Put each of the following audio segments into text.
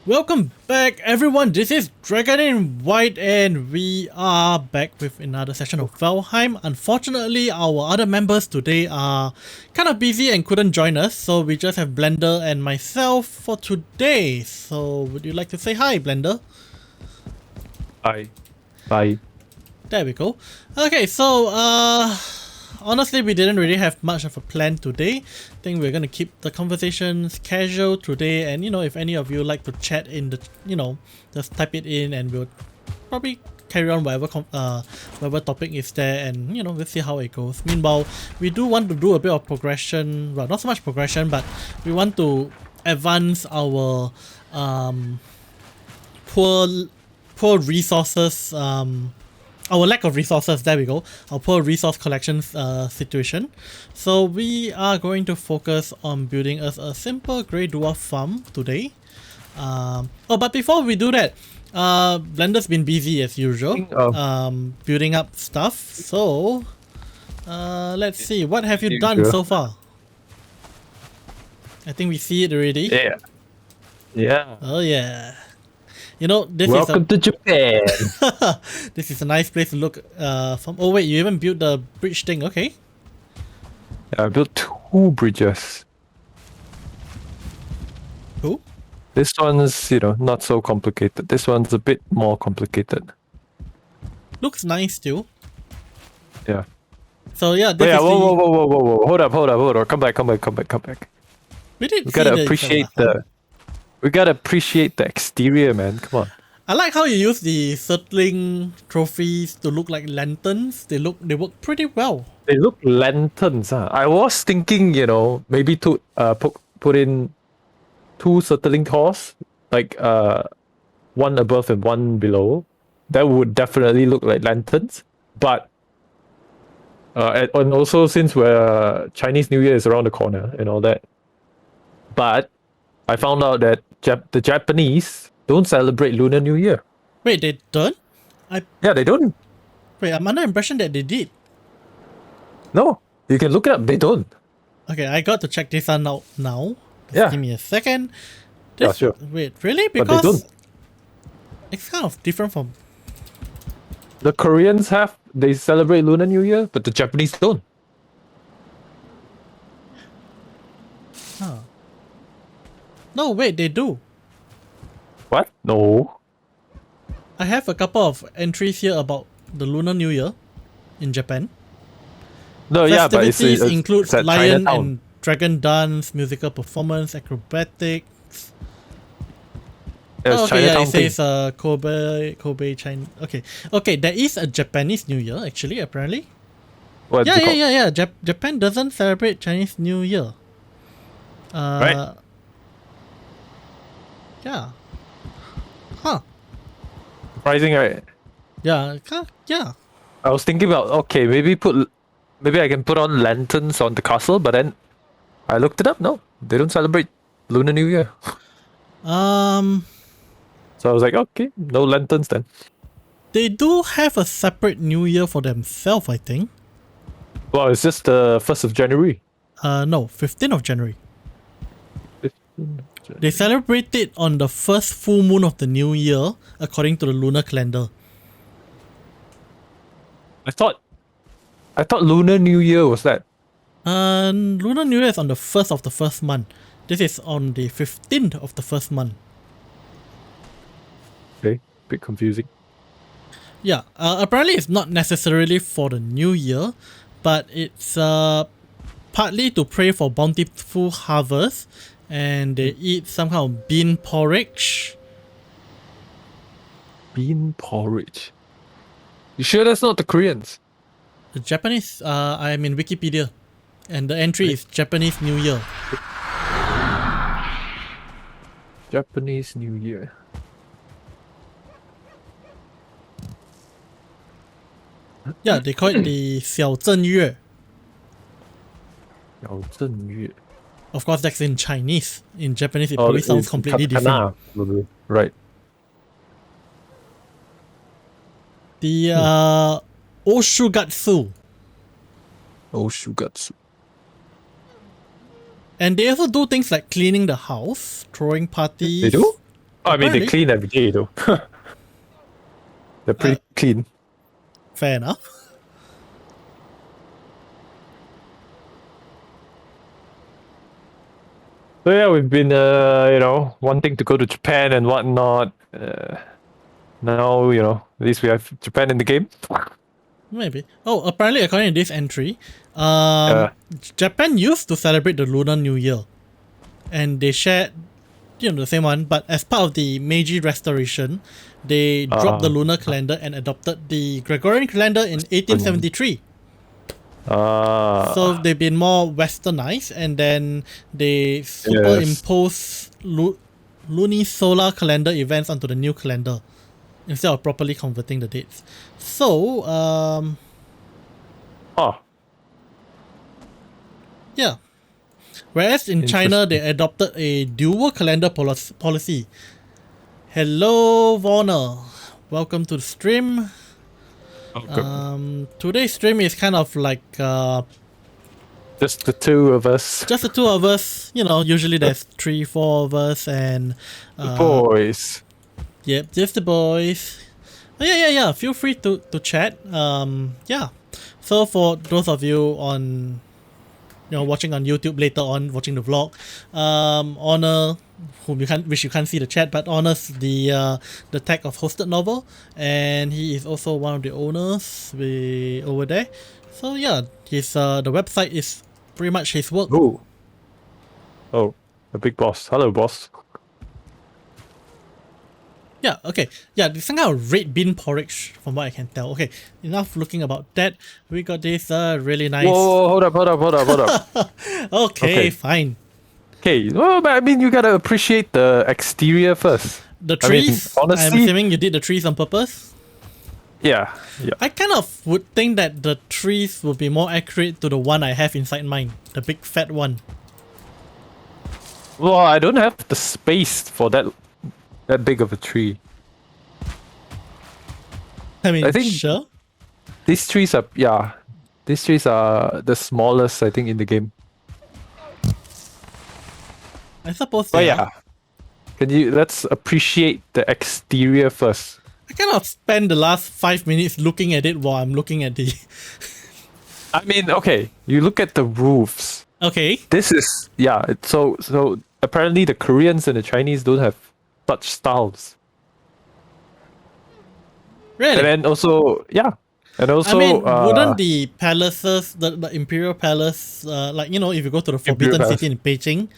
Welcome back everyone, this is DragonInWhite and we are back with another session of Valheim. Unfortunately, our other members today are kind of busy and couldn't join us, so we just have Blender and myself for today. So would you like to say hi, Blender? Hi. Bye. There we go. Okay, so honestly, we didn't really have much of a plan today. I think we're gonna keep the conversations casual today, and if any of you like to chat in the, just type it in, and we'll probably carry on whatever topic is there, and we'll see how it goes. Meanwhile, we do want to do a bit of progression. Well, not so much progression, but we want to advance our poor resources. Our lack of resources, there we go, our poor resource collections situation. So we are going to focus on building us a simple grey dwarf farm today. But before we do that, Blender's been busy as usual, building up stuff. So let's see, what have you done so far? I think we see it already. Yeah. Oh yeah. Welcome to Japan. This is a nice place to look from. Oh wait, you even built the bridge thing, okay. I built 2 bridges. Cool. This one's, not so complicated. This one's a bit more complicated. Looks nice too. Yeah. So yeah, this Wait, is whoa. Hold up. Come back. We gotta appreciate the exterior, man. Come on. I like how you use the circling trophies to look like lanterns. They work pretty well. They look lanterns, huh? I was thinking, maybe to put in 2 circling cores, like one above and one below. That would definitely look like lanterns. But and also since Chinese New Year is around the corner and all that. But I found out that the Japanese don't celebrate Lunar New Year. Wait, they don't? Yeah, they don't. Wait, I'm under the impression that they did. No, you can look it up. They don't. Okay, I got to check this out now. Just Yeah. give me a second. Yeah, sure. Wait, really? But they Because don't. it's kind of different from... The Koreans they celebrate Lunar New Year, but the Japanese don't. Huh. No, wait, they do. What? No. I have a couple of entries here about the Lunar New Year in Japan. No, yeah, but Festivities include it's at lion Chinatown. and dragon dance, musical performance, acrobatics. It's Okay, yeah, Chinatown it thing. says Kobe, China. Okay, there is a Japanese New Year actually, apparently. What's it called? Yeah. Japan doesn't celebrate Chinese New Year. Right. Yeah. Huh. Surprising, right? Yeah. I was thinking about, okay, maybe I can put on lanterns on the castle, but then I looked it up. No, they don't celebrate Lunar New Year. So I was like, okay, no lanterns then. They do have a separate New Year for themselves, I think. Well, it's just the 1st of January. No, 15th of January. 15th. They celebrate it on the first full moon of the new year, according to the lunar calendar. I thought Lunar New Year was that. Lunar New Year is on the 1st of the first month. This is on the 15th of the first month. Okay, bit confusing. Yeah, apparently it's not necessarily for the new year, but it's partly to pray for bountiful harvest, and they eat some kind of bean porridge. Bean porridge. You sure that's not the Koreans? The Japanese, I'm in Wikipedia, and the entry is Japanese New Year. Japanese New Year. Yeah, they call it the 小正月. 小正月. Of course, that's in Chinese. In Japanese, it probably sounds completely different. Right. The Oshugatsu. Oshugatsu. And they also do things like cleaning the house, throwing parties. They do? I mean, they Apparently. clean every day though. They're pretty clean. Fair enough. So yeah, we've been wanting to go to Japan and whatnot. Now at least we have Japan in the game. Maybe. Oh, apparently, according to this entry, Uh, Japan used to celebrate the Lunar New Year, and they shared, the same one. But as part of the Meiji Restoration, they dropped the lunar calendar and adopted the Gregorian calendar in 1873. So they've been more westernized, and then they superimpose lunisolar calendar events onto the new calendar instead of properly converting the dates. So, yeah. Whereas in China, they adopted a dual calendar policy. Hello, Warner. Welcome to the stream. Today's stream is kind of like just the two of us. Just the two of us. Usually there's 3-4 of us, and the boys. Yep, just the boys. Oh, yeah. Feel free to chat. Yeah. So for those of you on, watching on YouTube later on, watching the vlog, Honor, which you can't see the chat, but Honor's the tag of Hosted Novel, and he is also one of the owners over there. So yeah, his the website is pretty much his work. Oh, the big boss. Hello, boss. Yeah, okay. Yeah, there's some kind of red bean porridge from what I can tell. Okay, enough looking about that. We got this really nice... Whoa, hold up. Okay, fine. Okay, well, but I mean, you gotta appreciate the exterior first. The trees? I mean, honestly, I'm assuming you did the trees on purpose? Yeah. I kind of would think that the trees would be more accurate to the one I have inside mine. The big fat one. Well, I don't have the space for that big of a tree. I mean, I think sure. These trees are the smallest, I think, in the game. I suppose. But yeah, let's appreciate the exterior first. I cannot spend the last 5 minutes looking at it while I'm looking at the... I mean, okay, you look at the roofs. Okay. This is, so apparently the Koreans and the Chinese don't have such styles. Really? And then also, I mean, wouldn't the palaces, the Imperial Palace, if you go to the Forbidden City in Beijing,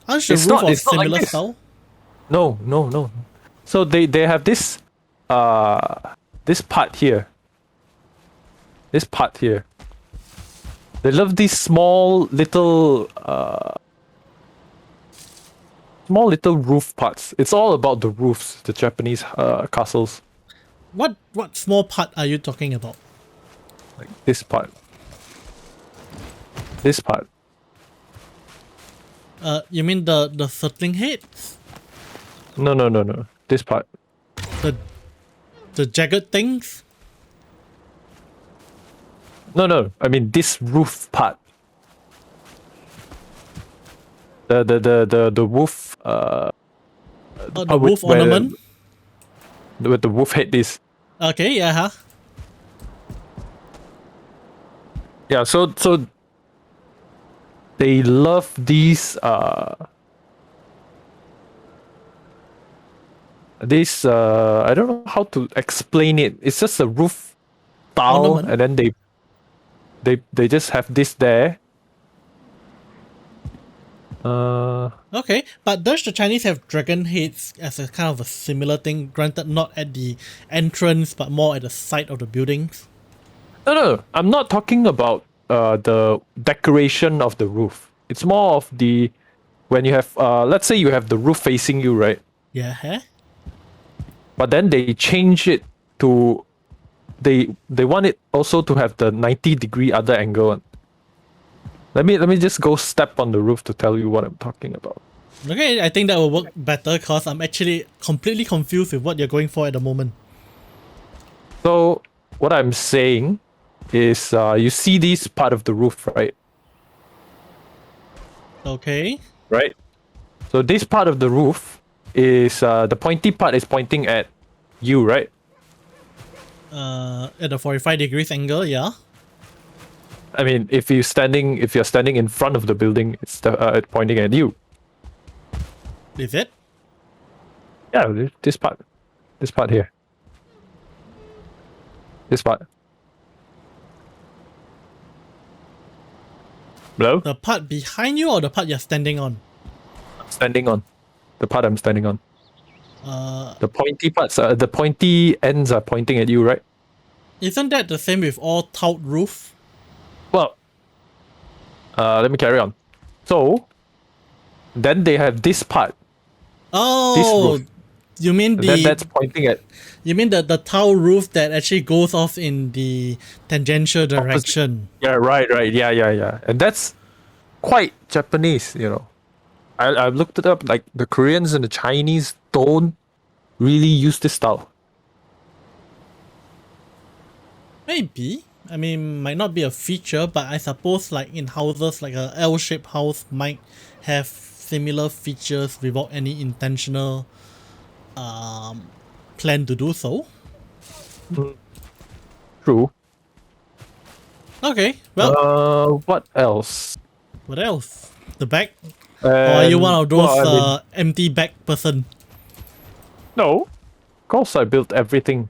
aren't the roof of similar like style? No. So they have this part here. They love these small little roof parts. It's all about the roofs, the Japanese castles. What small part are you talking about? Like this part. This part. You mean the circling heads? No. This part. The jagged things? No. I mean this roof part. The roof. The roof ornament. Where the roof head is. Okay. Yeah. Yeah. So they love these. I don't know how to explain it. It's just a roof tile, ornament. and then they just have this there. Okay, but does the Chinese have dragon heads as a kind of a similar thing? Granted, not at the entrance, but more at the side of the buildings. No. I'm not talking about the decoration of the roof. It's more of when you have let's say you have the roof facing you, right? Yeah. But then they change it to they want it also to have the 90-degree other angle. Let me just go step on the roof to tell you what I'm talking about. Okay, I think that will work better because I'm actually completely confused with what you're going for at the moment. So what I'm saying is you see this part of the roof, right? Okay. Right. So this part of the roof is the pointy part is pointing at you, right? At a 45 degrees angle, yeah. I mean, if you're standing in front of the building, it's pointing at you. Is it? Yeah, this part here, this part. Hello? The part behind you or the part you're standing on? Standing on. The part I'm standing on. Uh, The pointy parts, the pointy ends are pointing at you, right? isn't that the same with all tiled roof? Well, let me carry on. So, then they have this part. Oh, roof. you mean That's pointing at you mean the tile roof that actually goes off in the tangential direction? yeah, right, yeah. And that's quite Japanese, you know. I've looked it up. Like the Koreans and the Chinese don't really use this style. Maybe. I mean, might not be a feature, but I suppose like in houses, like a L-shaped house might have similar features without any intentional plan to do so. True. Okay, well, What else? what else? The bag? Or are you one of those well, I mean, empty bag person? no, of course I built everything.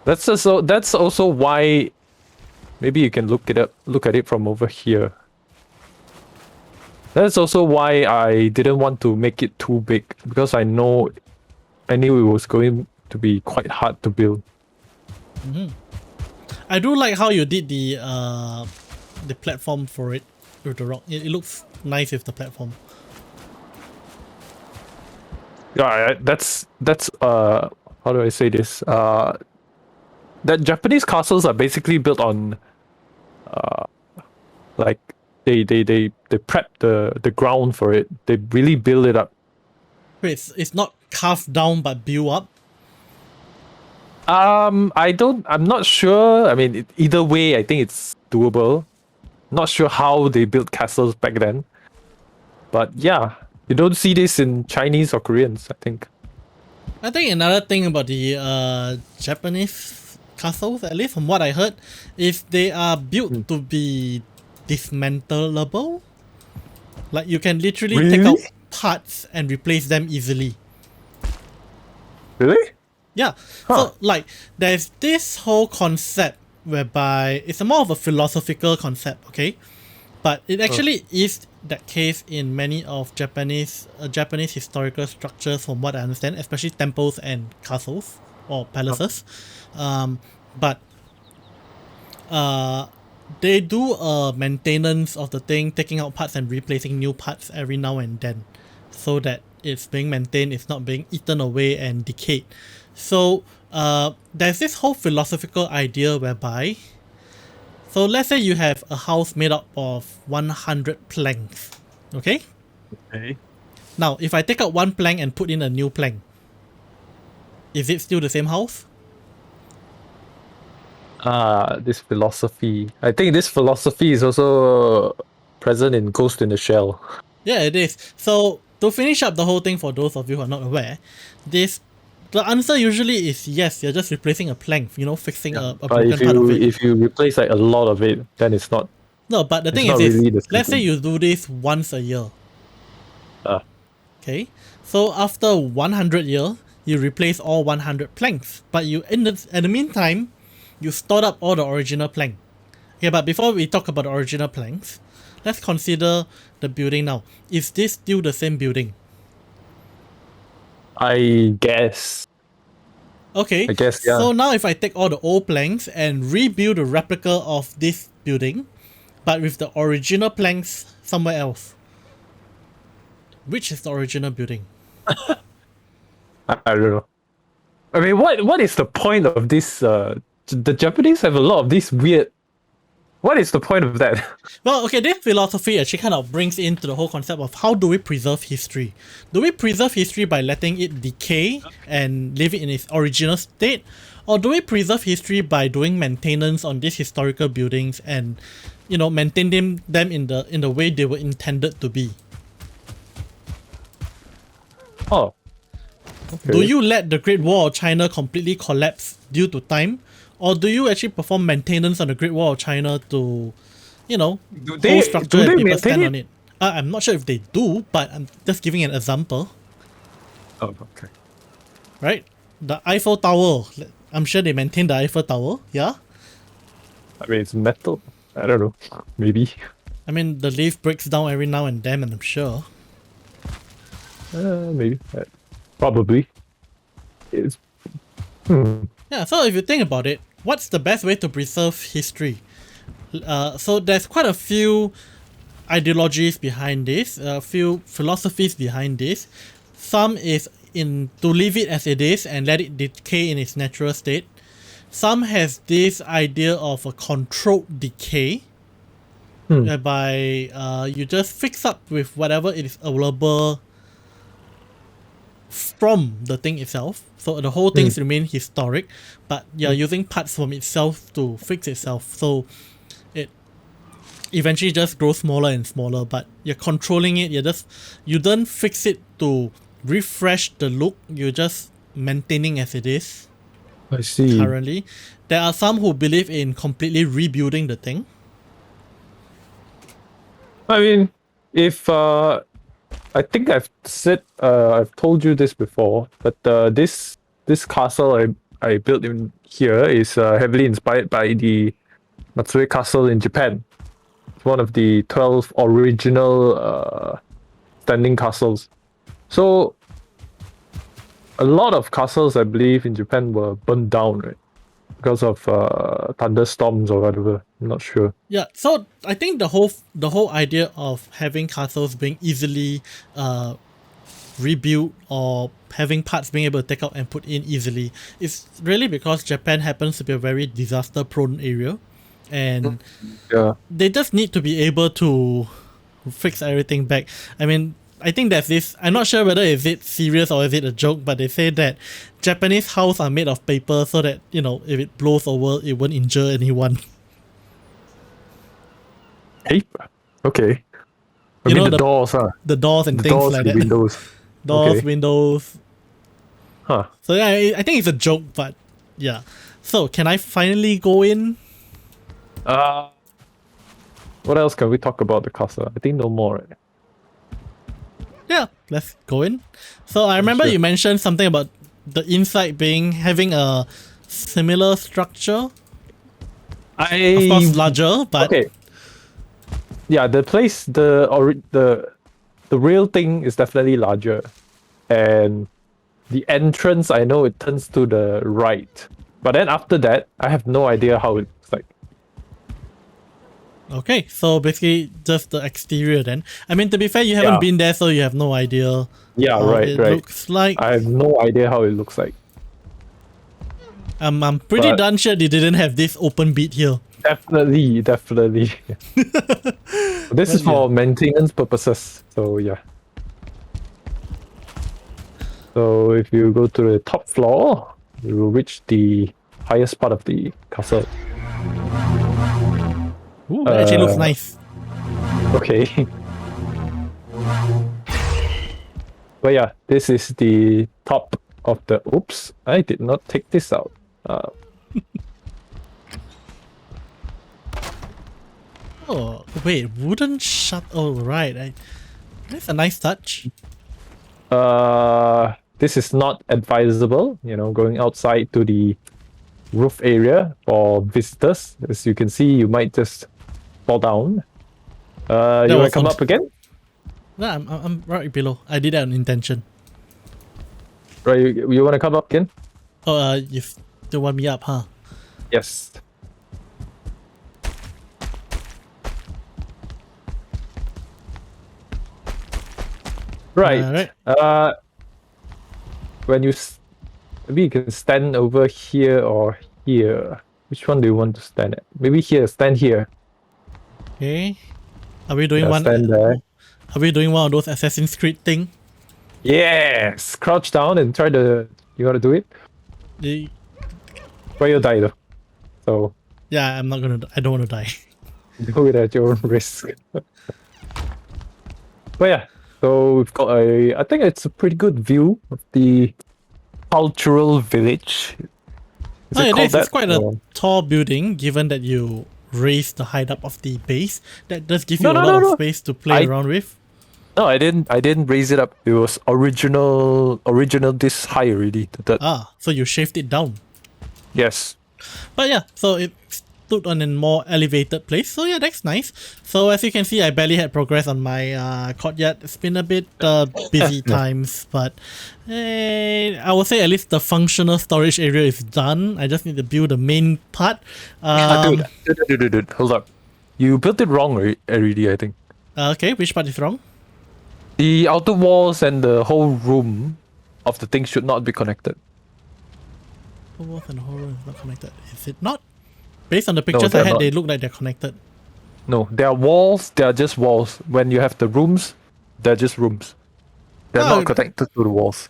That's also why maybe you can look at it from over here. That's also why I didn't want to make it too big, because I knew it was going to be quite hard to build. I do like how you did the platform for it with the rock. It looks nice with the platform. Yeah, that's how do I say this? That Japanese castles are basically built on like they prep the ground for it. They really build it up. Wait, it's not carved down but built up? I'm not sure. I mean, either way, I think it's doable. Not sure how they built castles back then. But yeah, you don't see this in Chinese or Koreans, I think. I think another thing about the Japanese castles, at least from what I heard, is they are built to be dismantleable. Like you can literally take out parts and replace them easily. Really? Yeah. So like there's this whole concept whereby it's a more of a philosophical concept, okay? But it actually is that case in many of Japanese historical structures, from what I understand, especially temples and castles or palaces. But they do a maintenance of the thing, taking out parts and replacing new parts every now and then, so that it's being maintained, it's not being eaten away and decayed. So there's this whole philosophical idea whereby, so let's say you have a house made up of 100 planks, okay? Okay. Now, if I take out one plank and put in a new plank, is it still the same house? This philosophy. I think this philosophy is also present in Ghost in the Shell. Yeah, it is. So, to finish up the whole thing, for those of you who are not aware, the answer usually is yes, you're just replacing a plank, fixing a broken part of it. If you replace like a lot of it, then it's not. No, but the thing not is, really the same let's say thing. you do this once a year. Ah. Okay, so after 100 years, you replace all 100 planks, but in the meantime, you stored up all the original plank. Okay, but before we talk about the original planks, let's consider the building now. Is this still the same building? I guess. Okay, I guess, yeah. So now if I take all the old planks and rebuild a replica of this building, but with the original planks somewhere else, which is the original building? I don't know. I mean, what is the point of this? The Japanese have a lot of these weird. What is the point of that? Well, okay, this philosophy actually kind of brings into the whole concept of how do we preserve history? Do we preserve history by letting it decay and leave it in its original state? Or do we preserve history by doing maintenance on these historical buildings and, maintain them in the way they were intended to be? Oh. Do Okay. you let the Great Wall of China completely collapse due to time? Or do you actually perform maintenance on the Great Wall of China to, you know, Do hold they structure do and they people maintain stand it? on it? I'm not sure if they do, but I'm just giving an example, Oh, okay. right? The Eiffel Tower, I'm sure they maintain the Eiffel Tower, yeah? I mean, it's metal. I don't know. Maybe. I mean, the leaf breaks down every now and then, and I'm sure. Maybe. Probably. It's. Hmm. Yeah, so if you think about it, what's the best way to preserve history? So there's quite a few ideologies behind this, a few philosophies behind this. Some is in to leave it as it is and let it decay in its natural state. Some has this idea of a controlled decay, Hmm. whereby you just fix up with whatever it is available from the thing itself. So the whole things remain historic, but you're using parts from itself to fix itself. So it eventually just grows smaller and smaller, but you're controlling it. You don't fix it to refresh the look. You're just maintaining as it is I see. currently. There are some who believe in completely rebuilding the thing. I mean, if I think I've told you this before, but this castle I built in here is heavily inspired by the Matsue Castle in Japan. It's one of the 12 original standing castles. So a lot of castles, I believe, in Japan were burned down, right? Because of thunderstorms or whatever. I'm not sure. Yeah, so I think the whole idea of having castles being easily rebuilt or having parts being able to take out and put in easily is really because Japan happens to be a very disaster prone area, and Yeah. they just need to be able to fix everything back. I mean, I think there's this, I'm not sure whether is it serious or is it a joke, but they say that Japanese houses are made of paper so that, you know, if it blows over, it won't injure anyone. Paper. Okay. I You mean know, the doors, huh? the doors and The things doors like and that. windows. Doors, Okay. windows. Huh. So yeah, I think it's a joke, but yeah. So can I finally go in? What else can we talk about the castle? I think no more. Right? Yeah, let's go in. So I remember sure. you mentioned something about the inside having a similar structure. Of course, larger, but Okay. Yeah, the place, the real thing is definitely larger, and the entrance, I know it turns to the right, but then after that, I have no idea how it looks like. okay. So basically, just the exterior. Then, I mean, to be fair, you haven't Yeah. been there, so you have no idea Yeah, how right, it right. looks like. I have no idea how it looks like. I'm pretty But- darn sure they didn't have this open beat here. Definitely. This is Well, for maintenance purposes, so yeah. So if you go to the top floor, you will reach the highest part of the castle. Ooh, that actually looks nice. Okay. But yeah, this is the top of the. Oops, I did not take this out. Oh wait, wooden shut. Oh right, that's a nice touch. This is not advisable. You know, going outside to the roof area for visitors. As you can see, you might just fall down. You want was to come on- up again? No, I'm right below. I did that on intention. Right, you want to come up again? Oh, you still want me up, huh? Yes. Right. Alright. When you maybe you can stand over here or here. Which one do you want to stand at? Maybe here. Stand here. Okay. Are we doing Yeah, one? stand there. Are we doing one of those Assassin's Creed thing? Yes. Crouch down and try to. You want to do it? The- But you'll die though. So Yeah, I'm not gonna. I don't want to die. do it at your own risk. But yeah, So we've got I think it's a pretty good view of the cultural village. Is Oh, it it called is. It's that? quite a Or- tall building, given that you raised the height up of the base. That does give No, you a no, lot no, of no. space to play I around with. no, I didn't raise it up. It was original this high already. That Ah, so you shaved it down. yes. But yeah, so it stood on a more elevated place. So yeah, that's nice. So as you can see, I barely had progress on my courtyard. It's been a bit busy Yeah. times, but I would say at least the functional storage area is done. I just need to build the main part. Dude, dude, hold up. You built it wrong already, I think. Okay, which part is wrong? The outer walls and the whole room of the thing should not be connected. The walls and the whole room is not connected. Is it not? Based on the pictures I they're had, not. they look like they're connected. No, they are walls. They are just walls. When you have the rooms, they're just rooms. They're Oh, not connected to the walls.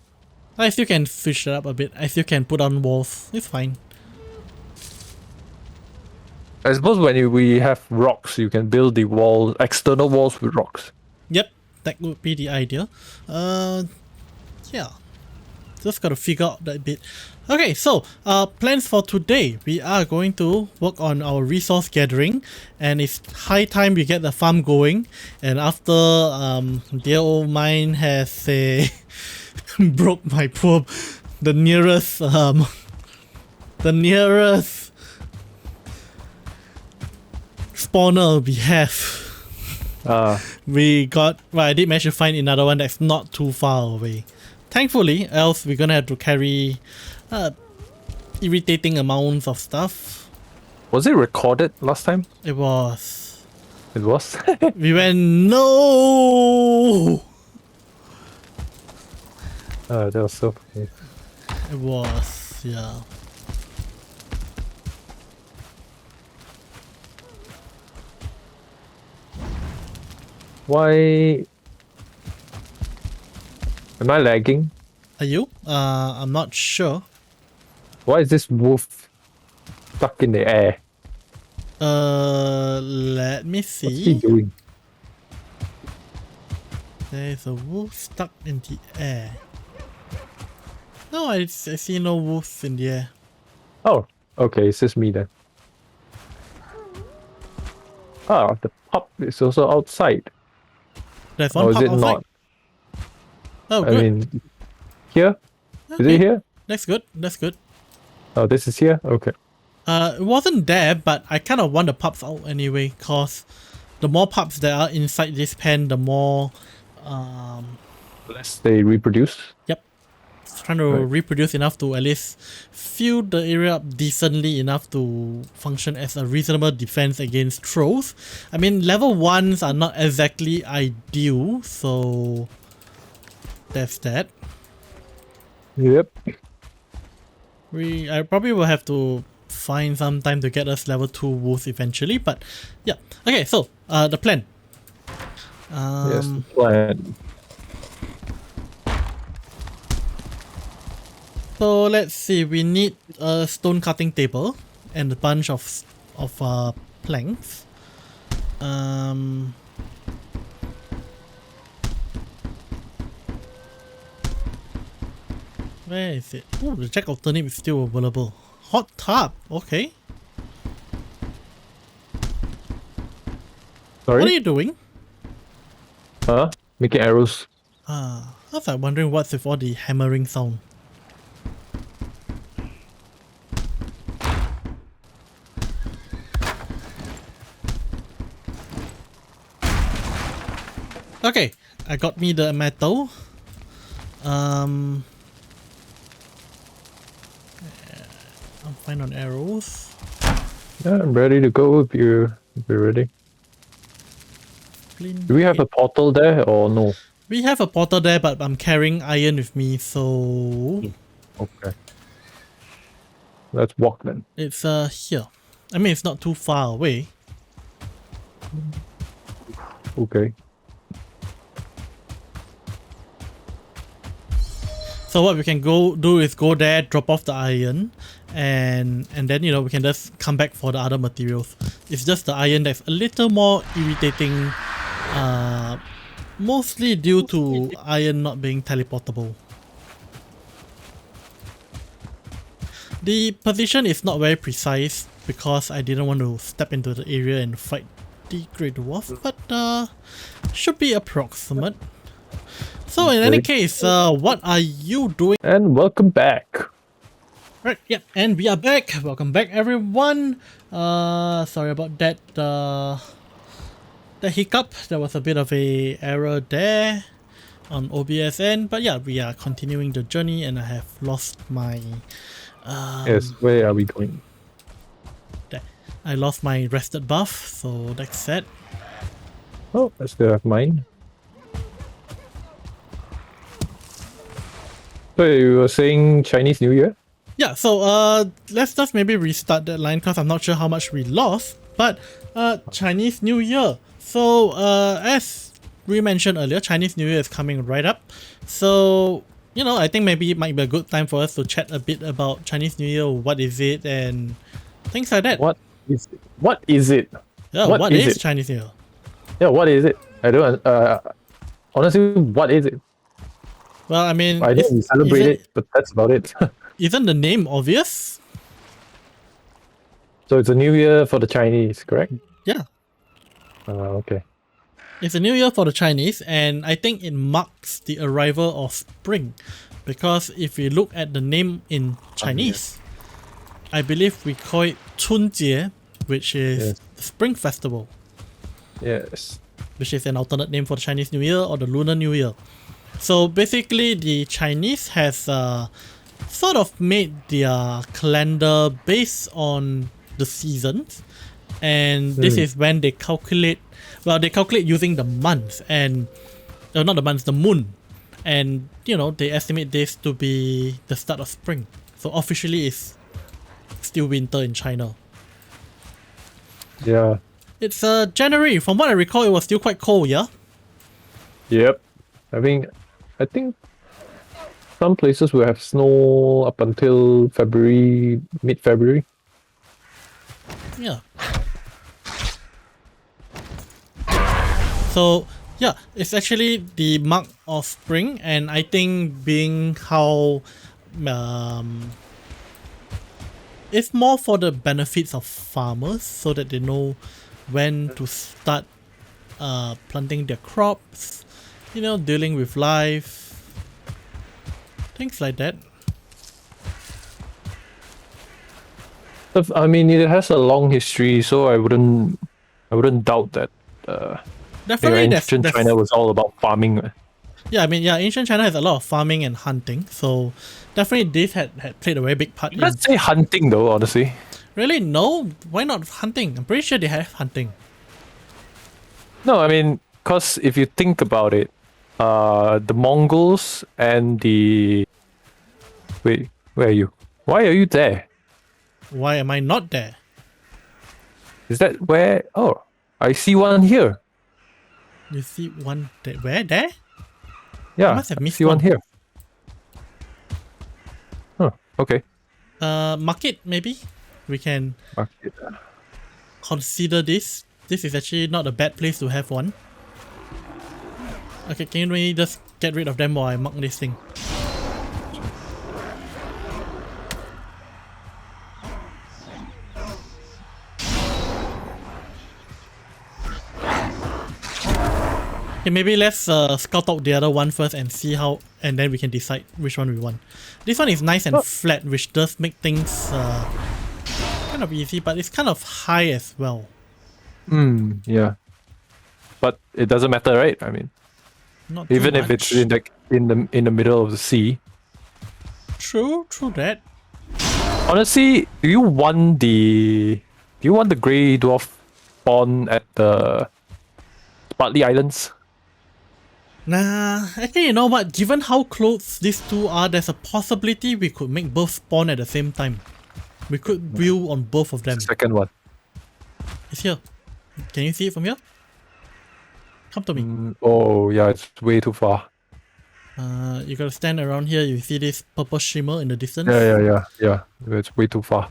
I still can switch it up a bit. I still can put on walls. It's fine. I suppose when we have rocks, you can build the wall, external walls with rocks. Yep, that would be the idea. Yeah. Just gotta figure out that bit. Okay, so plans for today. We are going to work on our resource gathering, and it's high time we get the farm going. And after dear old mine has broke my poor the nearest spawner we have. We got, well, I did manage to find another one that's not too far away. Thankfully, else we're gonna have to carry irritating amounts of stuff. Was it recorded last time? It was. It was. We went, no! That was so funny. It was, yeah. Why? Am I lagging? Are you? I'm not sure. Why is this wolf stuck in the air? Let me What's he see. doing? There's a wolf stuck in the air. No, I see no wolves in the air. Oh, okay, it's just me then. Ah, the pup is also outside. There's one Or is pup it outside. not? Oh, I good. mean, here? Is Okay, it here? that's good. That's good. Oh, this is here? Okay. It wasn't there, but I kind of want the pups out anyway, cause the more pups that are inside this pen, the more, Unless they reproduce. yep, trying to Right. reproduce enough to at least fill the area up decently enough to function as a reasonable defense against trolls. I mean, level 1s are not exactly ideal, so that's that. Yep. I probably will have to find some time to get us level 2 wolves eventually, but yeah. Okay, so the plan. Yes, the plan. So let's see, we need a stone cutting table and a bunch of planks. Where is it? Oh, the jack of turnip is still available. Hot tub, okay. Sorry? What are you doing? Huh? Making arrows. I was like wondering what's with all the hammering sound. Okay, I got me the metal. I'm fine on arrows. Yeah, I'm ready to go if you're ready. Do we have a portal there or no? We have a portal there, but I'm carrying iron with me, so Okay. Let's walk then. it's here. I mean, it's not too far away. Okay. So what we can do is go there, drop off the iron, and then we can just come back for the other materials. It's just the iron that's a little more irritating Mostly due to iron not being teleportable. The position is not very precise because I didn't want to step into the area and fight the Great Dwarf, but should be approximate. So in any case, what are you doing? And welcome back. Right, yeah, and we are back. Welcome back, everyone. Sorry about that. The hiccup. There was a bit of a error there on OBSN, but yeah, we are continuing the journey, and I have lost my. Yes, where are we going? I lost my rested buff, so that's sad. Oh, I still have mine. So you were saying Chinese New Year? Yeah, so let's just maybe restart that line because I'm not sure how much we lost. But Chinese New Year. So as we mentioned earlier, Chinese New Year is coming right up. So you know, I think maybe it might be a good time for us to chat a bit about Chinese New Year. What is it and things like that. What is it? What is it? Yeah, what is Chinese New Year? Yeah, what is it? I don't. Honestly, what is it? Well, I mean, I didn't celebrate it, but that's about it. Isn't the name obvious? So it's a new year for the Chinese, correct? Yeah. Okay. It's a new year for the Chinese, and I think it marks the arrival of spring. Because if we look at the name in Chinese, I believe we call it 春节, which is the Spring Festival. Yes. Which is an alternate name for the Chinese New Year or the Lunar New Year. So basically, the Chinese has sort of made their calendar based on the seasons, and this is when they calculate. Well, they calculate using the months and not the months, the moon, and you know they estimate this to be the start of spring. So officially, it's still winter in China. Yeah. It's January. From what I recall, it was still quite cold. Yeah. Yep. I think some places will have snow up until February, mid-February. Yeah. So yeah, it's actually the mark of spring, and I think being how it's more for the benefits of farmers so that they know when to start planting their crops, you know, dealing with life, things like that. I mean, it has a long history, so I wouldn't doubt that. Definitely, ancient China was all about farming. Yeah, I mean, yeah, ancient China has a lot of farming and hunting, so definitely this had played a very big part. Let's say hunting, though. Honestly, really, no. Why not hunting? I'm pretty sure they have hunting. no, I mean, because if you think about it, the Mongols and the wait, where are you? Why are you there? Why am I not there? Is that where? Oh, I see one here. You see one there? Where? There? Yeah, I must have missed see one here. Huh, okay. Market, maybe? We can Market. consider this. This is actually not a bad place to have one. Okay, can we just get rid of them while I mark this thing? Okay, maybe let's scout out the other one first and see how, and then we can decide which one we want. This one is nice and flat, which does make things kind of easy, but it's kind of high as well. Yeah. But it doesn't matter, right? I mean, Not even too if much. it's in the middle of the sea. True that. Honestly, do you want the Grey Dwarf spawn at the Spratly Islands? Nah, actually, you know what? Given how close these two are, there's a possibility we could make both spawn at the same time. We could build on both of them. Second one. It's here. Can you see it from here? Come to me. Oh yeah, it's way too far. You gotta stand around here. You see this purple shimmer in the distance? Yeah. It's way too far.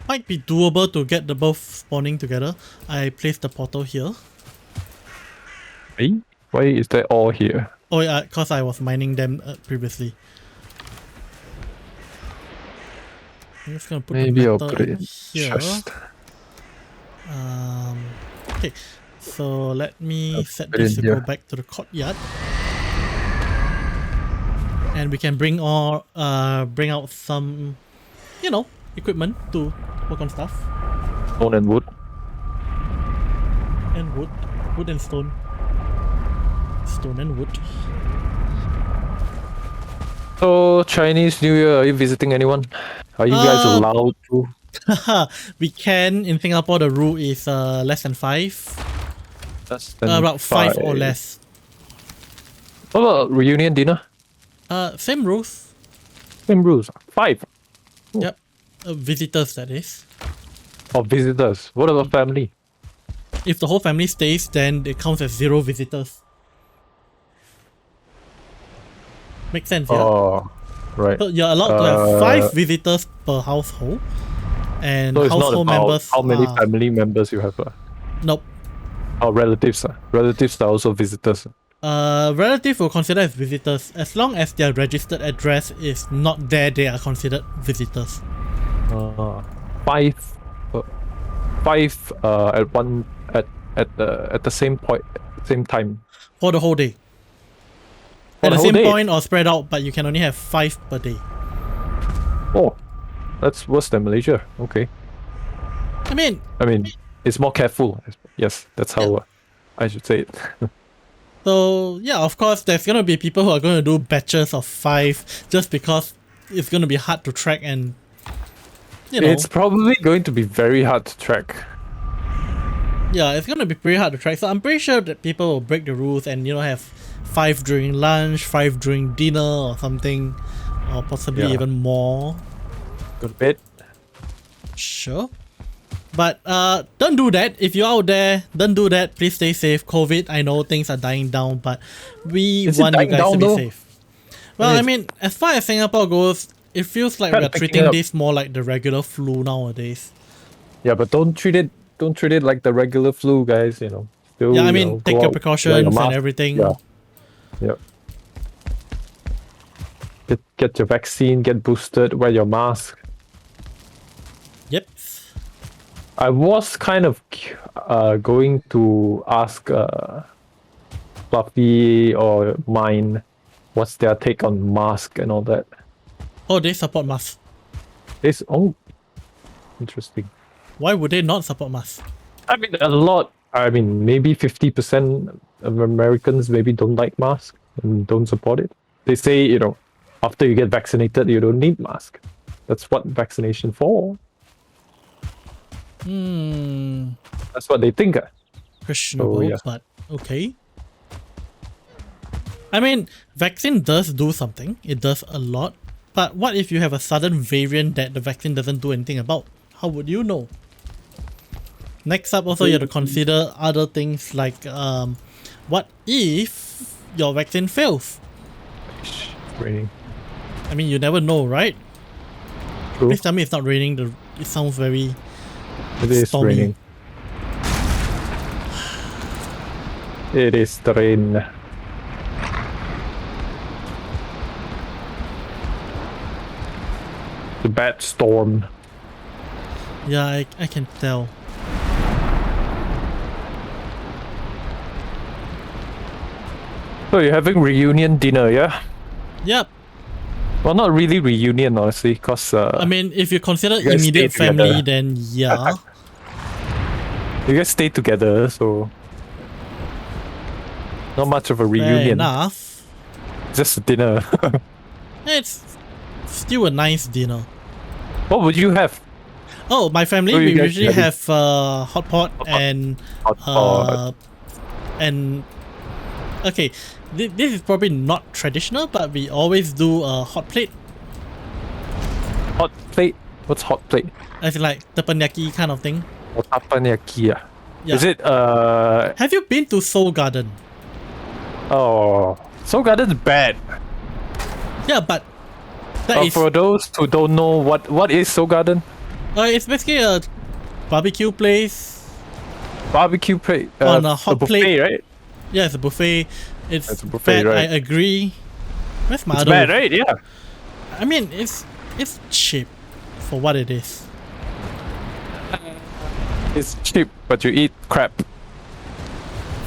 Might be doable to get the both spawning together. I placed the portal here. Hey, why is that all here? Oh yeah, cause I was mining them previously. I'm just gonna put Maybe the I'll metal put it in in here. chest. Okay, so let me I'll set put it this in to go here. back to the courtyard, and we can bring out some, equipment to work on stuff, Stone and wood. and wood and stone, stone and wood. So Chinese New Year, are you visiting anyone? Are you guys allowed to? We can in Singapore. The rule is less than 5, Less than about 5 or 5. less. What about reunion dinner? Same rules. Same rules. 5. Yep, visitors that is. Of visitors. What about family? If the whole family stays, then it counts as 0 visitors. Makes sense, yeah? Oh, right. So you're allowed to have 5 visitors per household, and So it's not household about members how many are... family members you have. Nope. Or relatives. Relatives are also visitors. Relative will consider as visitors. As long as their registered address is not there, they are considered visitors. 5. 5 at one at the same point, same time. For the whole day. For At the the whole same day? point or spread out, but you can only have 5 per day. Oh, that's worse than Malaysia. Okay. I mean, It's more careful. Yes, that's how I should say it. so yeah, of course, there's gonna be people who are gonna do batches of 5 just because it's gonna be hard to track, and It's probably going to be very hard to track. yeah, it's gonna be pretty hard to track. So I'm pretty sure that people will break the rules and have 5 during lunch, 5 during dinner or something, or possibly even more. Go to bed. Sure. But don't do that. If you're out there, don't do that. Please stay safe. COVID, I know things are dying down, but we Is it want you dying guys to down be though? safe. Well, I mean, as far as Singapore goes, it feels like Kind we're of picking treating up. this more like the regular flu nowadays. Yeah, but don't treat it like the regular flu, guys. Still, Yeah, I mean, take go your out, wear precautions and mask. everything. Yeah. Get your vaccine, get boosted, wear your mask. Yep. I was kind of going to ask Fluffy or mine what's their take on mask and all that. Oh, they support masks. It's interesting. Why would they not support masks? I mean, a lot. I mean, maybe 50% of Americans maybe don't like masks and don't support it. They say, after you get vaccinated, you don't need mask. That's what vaccination for. That's what they think. Questionable, yeah. but okay. I mean, vaccine does do something. It does a lot. But what if you have a sudden variant that the vaccine doesn't do anything about? How would you know? Next up, also you have to consider other things like, what if your vaccine fails? It's raining. I mean, you never know, right? True. Please tell me it's not raining. It sounds very It is stormy. raining. It is the rain. The bad storm. Yeah, I can tell. So you're having reunion dinner, yeah? Yep. Well, not really reunion, honestly, because I mean, if you consider you guys immediate stay together. family, then yeah. you guys stay together, so not much of a Fair reunion. enough. Just dinner. It's still a nice dinner. What would you have? Oh, my family, So you we guys usually having- have hot pot and Hot pot. and okay, this is probably not traditional, but we always do a hot plate, Hot plate? What's hot plate? as in like teppanyaki kind of thing. Or tapanaki? Yeah. Is it Have you been to Seoul Garden? Oh, Seoul Garden's bad. Yeah, but that is For those who don't know, what is Seoul Garden? it's basically a barbecue place Barbecue plate. on a hot buffet, plate. right? Yeah, it's a buffet. It's a buffet, bad, I right? agree. Where's my It's other bad, wolf? right? Yeah. I mean, it's cheap for what it is. It's cheap, but you eat crap.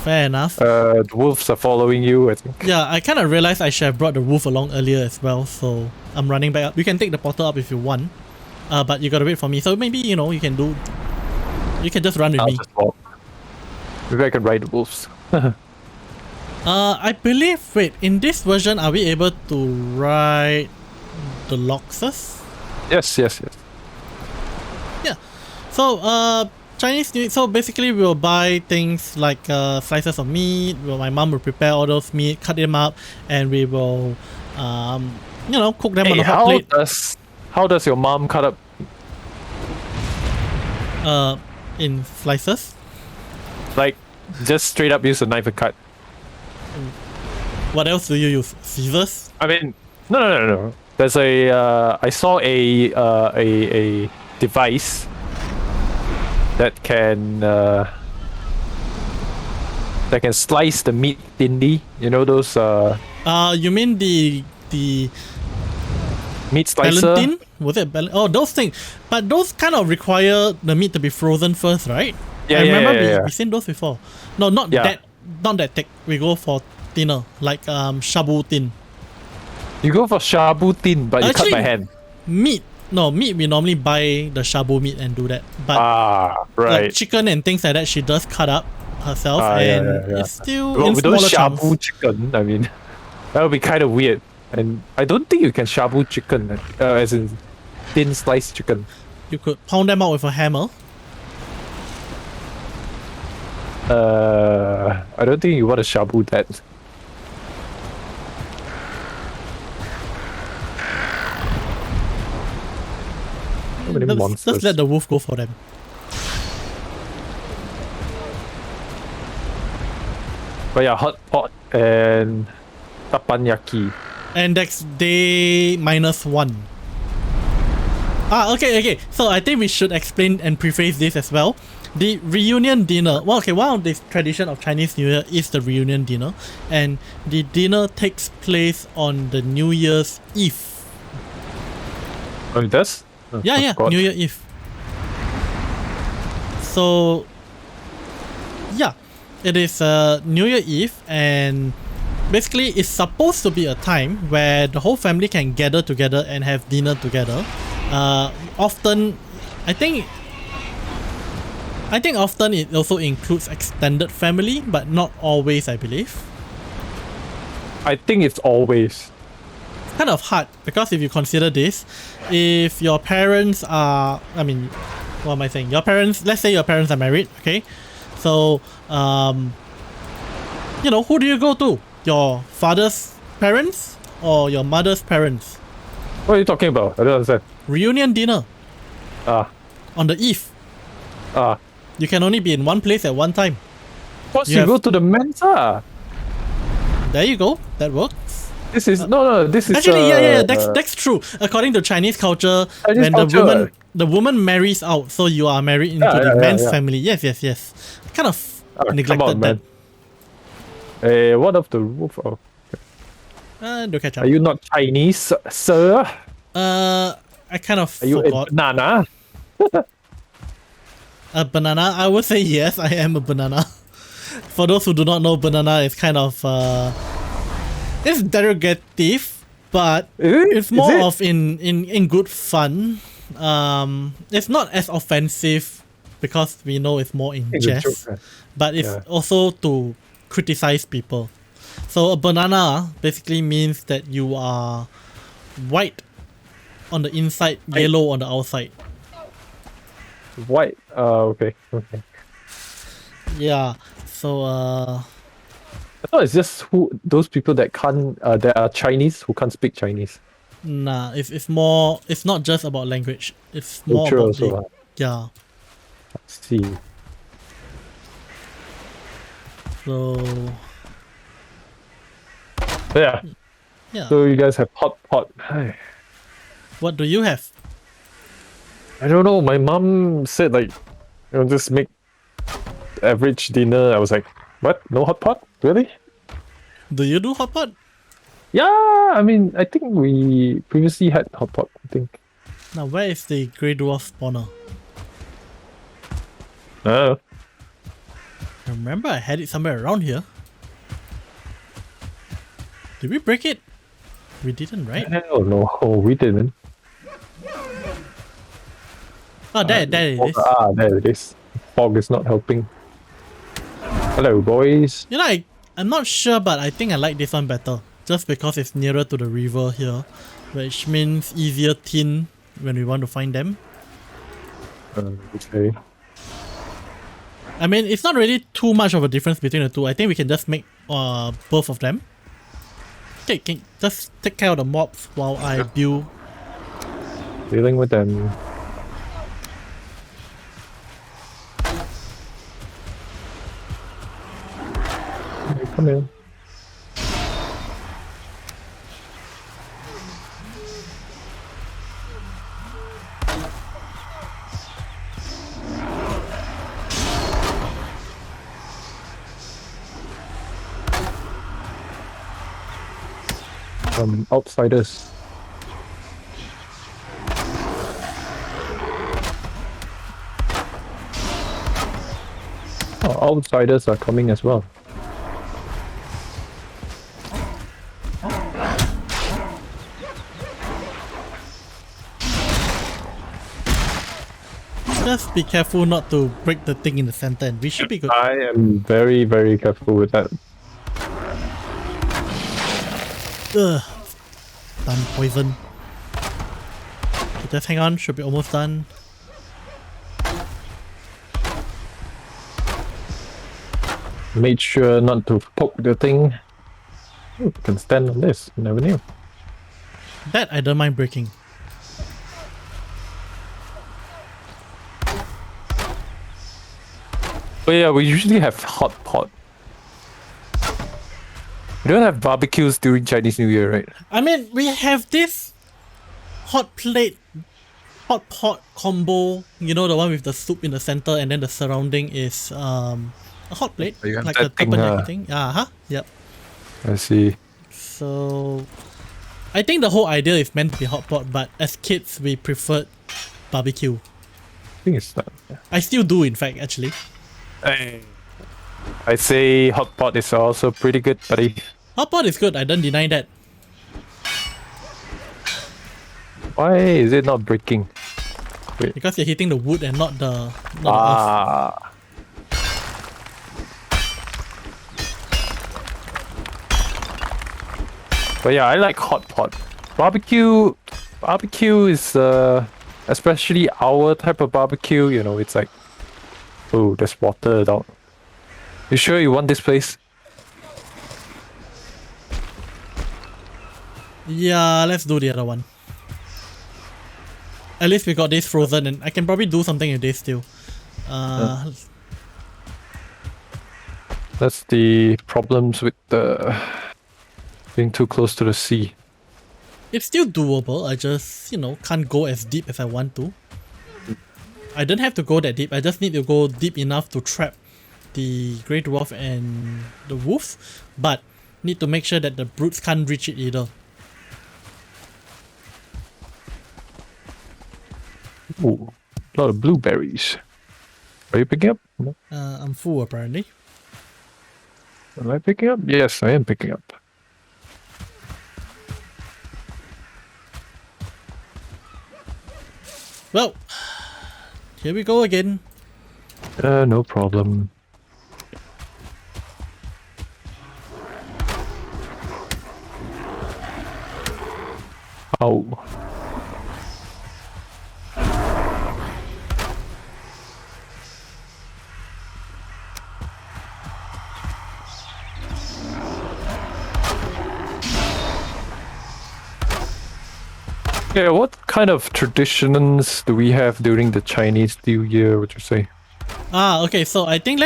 Fair enough. The wolves are following you, I think. Yeah, I kind of realized I should have brought the wolf along earlier as well, so I'm running back up. You can take the portal up if you want, but you gotta wait for me. So maybe, you know, you can just run with I'll me. just walk. Maybe I can ride the wolves. I believe, wait, in this version, are we able to ride the Loxus? Yes. Yeah. So, Chinese New so basically we'll buy things like slices of meat. My mom will prepare all those meat, cut them up, and we will, you know, cook them on a hot plate. How does your mom cut up? In slices. Like, just straight up use a knife and cut. What else do you use? Scissors? I mean, no. There's I saw a device that can slice the meat thinly. You know those You mean the meat slicer? Valentine? Was it oh, those things. But those kind of require the meat to be frozen first, right? Yeah, I remember yeah. we seen those before. No, not that thick. We go for thinner, like shabu thin. You go for shabu thin, but you cut by hand. Meat we normally buy the shabu meat and do that. But right. like chicken and things like that, she does cut up herself, and it's still in with those smaller shabu chunks. chicken, I mean, that would be kind of weird. And I don't think you can shabu chicken, as in thin sliced chicken. You could pound them out with a hammer. I don't think you want to shabu that. How many monsters? Let's let the wolf go for them. But yeah, hot pot and tappanyaki. And that's day -1. Okay. So I think we should explain and preface this as well. The reunion dinner. Well, okay, one of the tradition of Chinese New Year is the reunion dinner, and the dinner takes place on the New Year's Eve. Oh, it does? Oh, Yeah, God. New Year Eve. So, yeah, it is New Year Eve, and basically it's supposed to be a time where the whole family can gather together and have dinner together. Often, I think often it also includes extended family, but not always, I believe. I think it's always. Kind of hard, because if you consider this, if your parents are, I mean, what am I saying? Your parents, let's say your parents are married, okay? So, you know, who do you go to? Your father's parents or your mother's parents? What are you talking about? I don't understand. Reunion dinner on the eve. You can only be in one place at one time. Plus you go to the Mensa. There you go. That works. This is this is actually that's true. According to Chinese culture, when the woman marries out, so you are married into the man's family. Yes. Kind of neglected that. What of the roof? Oh. Do catch up. Are you not Chinese, sir? I kind of forgot. Are you a banana? A banana? I would say yes, I am a banana. For those who do not know, banana is kind of it's derogative, but it's more of in good fun. It's not as offensive because we know it's more in jest, but it's also to criticize people. So a banana basically means that you are white on the inside, yellow on the outside. White. Okay. Yeah. So I thought it's just those people that can't that are Chinese who can't speak Chinese. Nah, it's more. It's not just about language. It's more about also, yeah. Let's see. So yeah. So you guys have hot pot. What do you have? I don't know. My mom said like, just make average dinner. I was like, what? No hot pot? Really? Do you do hotpot? Yeah, I mean, I think we previously had hotpot, I think. Now, where is the Grey Dwarf spawner? Uh, I remember I had it somewhere around here. Did we break it? We didn't, right? hell no, we didn't. Oh, there it is. Ah, there it is. Fog is not helping. Hello, boys. You know, I'm not sure, but I think I like this one better. Just because it's nearer to the river here, which means easier tin when we want to find them. Okay. I mean, it's not really too much of a difference between the two. I think we can just make both of them. Okay, just take care of the mobs while I build. Dealing with them. Come in. Outsiders. Oh, outsiders are coming as well. Just be careful not to break the thing in the center and we should be good. I am very, very careful with that. Ugh. Done poison. Okay, just hang on, should be almost done. Made sure not to poke the thing. Ooh, can stand on this, you never knew. That I don't mind breaking. But yeah, we usually have hot pot. We don't have barbecues during Chinese New Year, right? I mean, we have this hot plate, hot pot combo, you know, the one with the soup in the center and then the surrounding is a hot plate, You have like that a thing, teppanyaki thing. Yep. I see. So, I think the whole idea is meant to be hot pot, but as kids we preferred barbecue. I think it's not. I still do, in fact, actually. I say hot pot is also pretty good, buddy. Hot pot is good, I don't deny that. Why is it not breaking? Because you're hitting the wood and not the earth. Ah. But yeah, I like hot pot. Barbecue is especially our type of barbecue, you know, it's like, oh, there's water down. You sure you want this place? Yeah, let's do the other one. At least we got this frozen and I can probably do something with this still. That's the problems with the being too close to the sea. It's still doable, I just, you know, can't go as deep as I want to. I don't have to go that deep, I just need to go deep enough to trap the Grey Dwarf and the Wolf, but need to make sure that the brutes can't reach it either. Ooh, a lot of blueberries. Are you picking up? No. I'm full apparently. Am I picking up? Yes, I am picking up. Well, here we go again. No problem. Oh. Yeah, what kind of traditions do we have during the Chinese New Year, would you say? Okay, so I think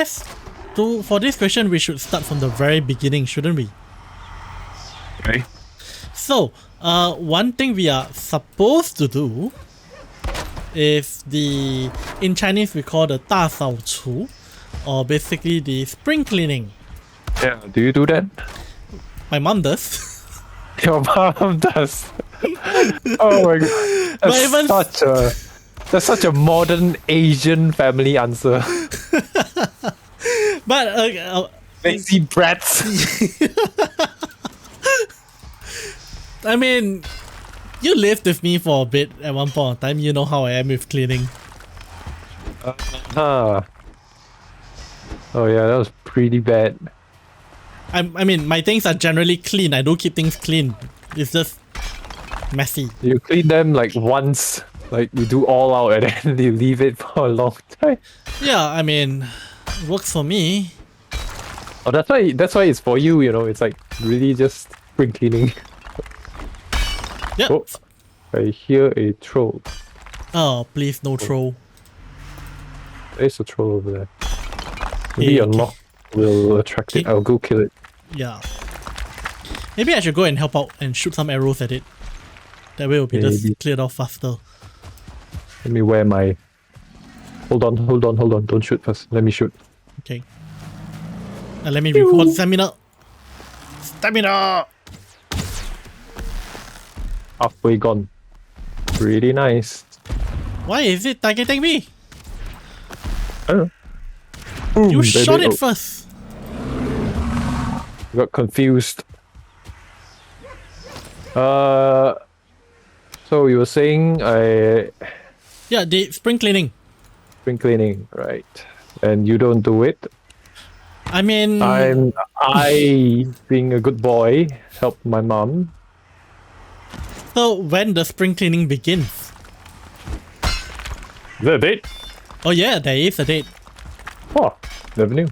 for this question we should start from the very beginning, shouldn't we? Okay. So, one thing we are supposed to do is in Chinese we call the 大扫除, or basically the spring cleaning. Yeah, do you do that? My mom does. Your mom does. Oh my god. But even- That's such a modern Asian family answer. But Lazy brats. I mean, you lived with me for a bit at one point in time. You know how I am with cleaning. Huh. Oh yeah, that was pretty bad. I mean, my things are generally clean. I do keep things clean. It's just messy. You clean them like once, like you do all out and then you leave it for a long time. Yeah, I mean, it works for me. Oh, that's why it's for you, you know, it's like really just spring cleaning. Yep. Oh, I hear a troll. Oh, please, no troll. There's a troll over there. Maybe a okay. knock will attract it. Okay. I'll go kill it. Yeah. Maybe I should go and help out and shoot some arrows at it. That way it'll be Maybe. just cleared off faster. Let me wear my... Hold on. Don't shoot first. Let me shoot. Okay. Now let me record stamina. Stamina! Halfway gone. Pretty nice. Why is it targeting me? I don't know. Boom, You baby. shot it Oh, first. got confused. So you were saying Yeah, the spring cleaning. spring cleaning, right? And you don't do it. I mean, I being a good boy, help my mom. so when the spring cleaning begins? Is that a date? Oh yeah, there is a date. Oh, never knew.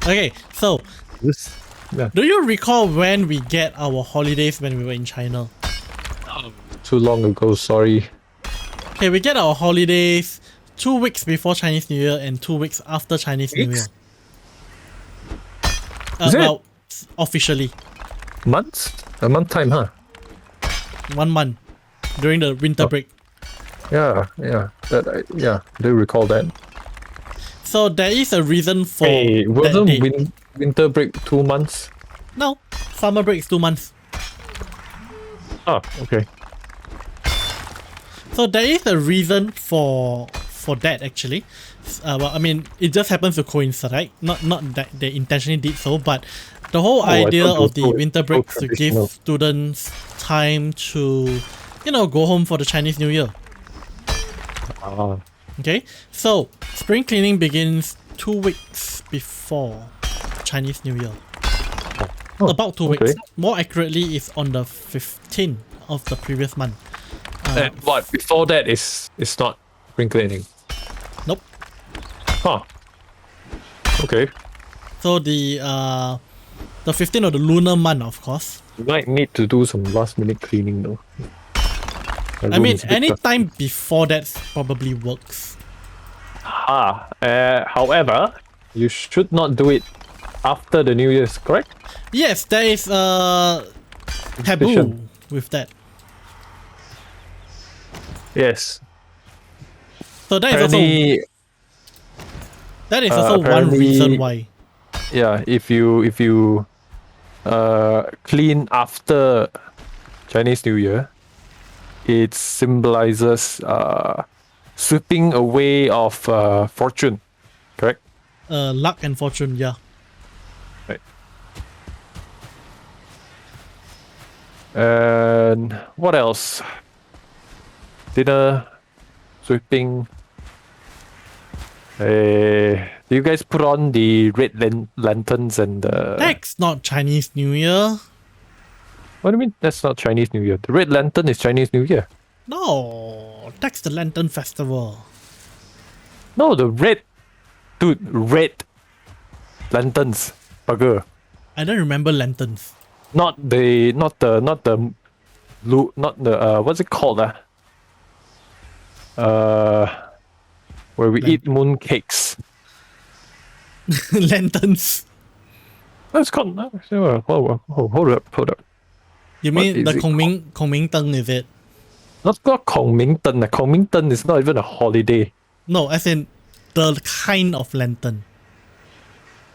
Okay, so This, yeah, do you recall when we get our holidays when we were in China? too long ago. Sorry. Okay, we get our holidays 2 weeks before Chinese New Year and 2 weeks after Chinese New Year. Weeks? Is it? Well, officially, Months? A month time, huh? 1 month during the winter break. Yeah. I do recall that. So there is a reason for Hey, that wasn't date. winter break 2 months? No, summer break is 2 months. Oh, okay. So there is a reason for that actually. Well, I mean, it just happens to coincide, right? Not that they intentionally did so, but the whole I idea thought it was of the so- winter so break to give traditional. students time to, go home for the Chinese New Year. Ah, Okay, so spring cleaning begins 2 weeks before Chinese New Year. Oh, About 2 okay. weeks. More accurately, it's on the 15th of the previous month. and what before that is not spring cleaning. Nope. Huh. Okay. So the 15th of the lunar month, of course. You might need to do some last minute cleaning though. My I room mean, is a bit any dusty. time before that probably works. However, you should not do it after the New Year's, correct? Yes, there is a taboo Suspicion. with that. Yes. So that is also Apparently, one apparently- reason why. yeah, if you clean after Chinese New Year, it symbolizes sweeping away of fortune, correct? Luck and fortune, yeah. Right. And what else? Dinner, sweeping. Do you guys put on the red lanterns and the... That's not Chinese New Year. What do you mean that's not Chinese New Year? The red lantern is Chinese New Year. No, that's the Lantern Festival. No, the red... Dude, red lanterns. Bugger. I don't remember lanterns. Not the what's it called? Where we eat moon cakes. Lanterns. That's called. Hold up. You What mean is the it Kongming Teng, is it? Not called Kongmington. Kongmington is not even a holiday. No, as in the kind of lantern.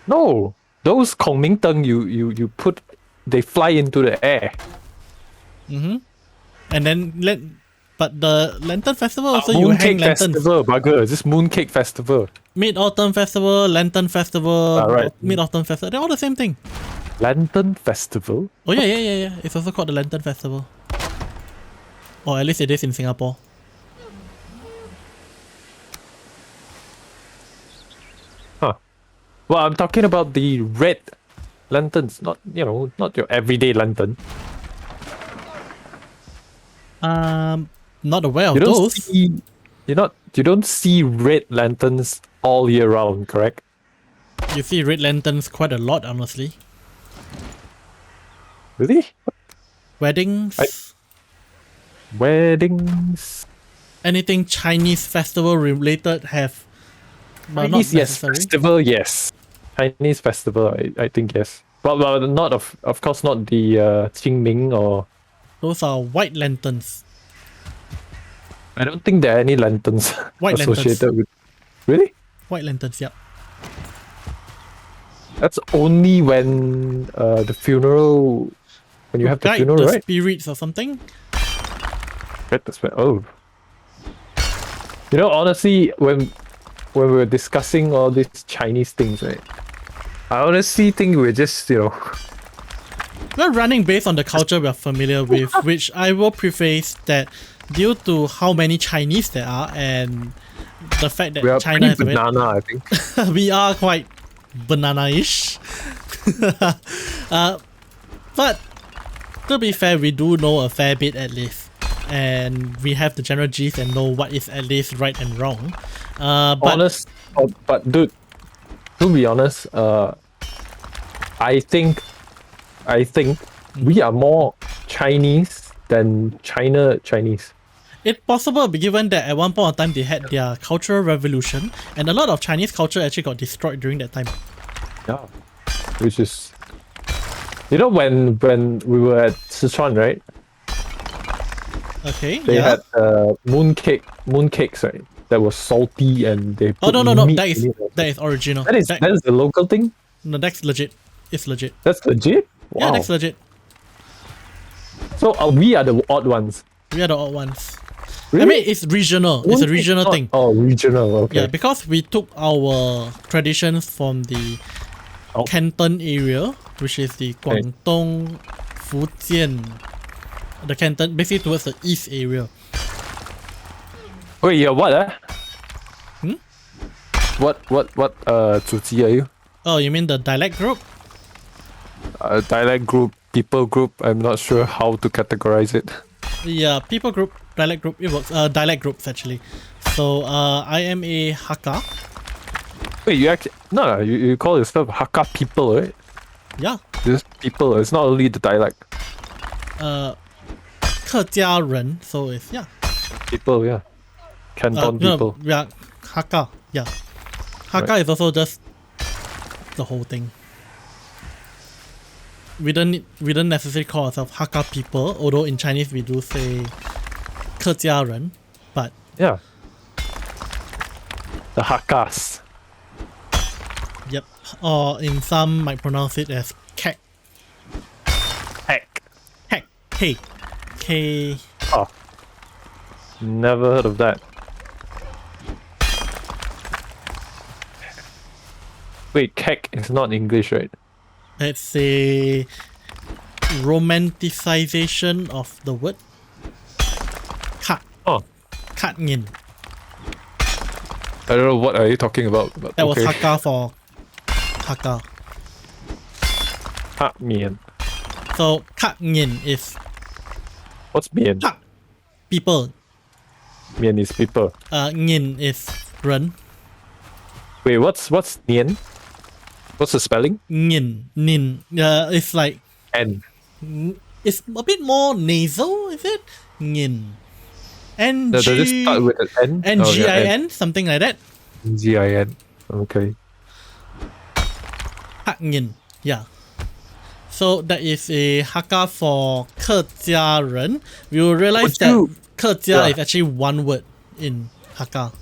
No, those 孔明灯 you put, they fly into the air. And then but the Lantern Festival also you hang Mooncake lanterns. Festival, bugger. This Mooncake Festival. Mid-Autumn Festival, Lantern Festival, right. Mid-Autumn Festival, they're all the same thing. Lantern Festival? Oh yeah. It's also called the Lantern Festival. Or at least it is in Singapore. Huh. Well, I'm talking about the red lanterns, not not your everyday lantern. Not aware of You don't those. see, you don't see red lanterns all year round, correct? You see red lanterns quite a lot, honestly. Really? Weddings, Weddings. anything Chinese festival related have. Well, not Chinese, yes. necessary. Festival, yes. Chinese festival, I think yes. But not of course not the Qingming or. Those are white lanterns. I don't think there are any lanterns White associated with. Really? White lanterns, yeah. That's only when the funeral, when you have the Guide funeral, the right? spirits or something. Right, that's right. Oh. Honestly, when we were discussing all these Chinese things, right? I honestly think we're just, We're running based on the culture we're familiar with, which I will preface that due to how many Chinese there are and the fact that we are China has pretty banana, I think. we are quite banana-ish. But to be fair, we do know a fair bit at least. And we have the general gist and know what is at least right and wrong. But But dude, to be honest, I think we are more Chinese than Chinese. it's possible given that at one point of time they had their cultural revolution and a lot of Chinese culture actually got destroyed during that time. Yeah. Which is, when we were at Sichuan, right? Okay, They had mooncakes, right? That was salty and they Oh put no, meat that in it. that is original. That is the local thing? No, that's legit. It's legit. That's legit? Wow. Yeah, that's legit. So we are the odd ones. We are the odd ones. Really? I mean, it's regional. It's a Mooncake regional not- thing. Oh, regional, okay. Yeah, because we took our traditions from the Oh. Canton area, which is the Guangdong, Fujian, the Canton, basically towards the east area. Wait, you're what, Hmm? What, 祖籍 are you? Oh, you mean the dialect group? Dialect group, people group, I'm not sure how to categorize it. Yeah, people group, dialect group, it works. Dialect groups actually. So, I am a Hakka. Wait, you actually, no, you call yourself Hakka people, right? Yeah. Just people, it's not only the dialect. 客家人, so it's, yeah. People, yeah. Canton people. No, yeah, Hakka, yeah. Hakka is also just the whole thing. We don't necessarily call ourselves Hakka people, although in Chinese we do say 客家人, but Yeah. The Hakkas. yep. Or in some might pronounce it as Kek. Heck. Heck. Hey. K. Oh. Never heard of that. Wait, kek is not English, right? It's a romanticization of the word. Kat. Oh. Kat ngin. I don't know what are you talking about, but That was okay. Hakka for Hakka. Ha mian. So Kat ngin is What's mian? Kak, people. Mian is people. Ngin is 人. Wait, what's nian? What's the spelling? Ngin. Nin. It's like, N. it's a bit more nasal, is it? Ngin. N Does it start with an N? N-G-I-N, something like that. G-I-N. Okay. Kak ngin. Yeah. So that is a Hakka for 客家人. We will realize Would you- that 客家 Yeah. is actually one word in Hakka.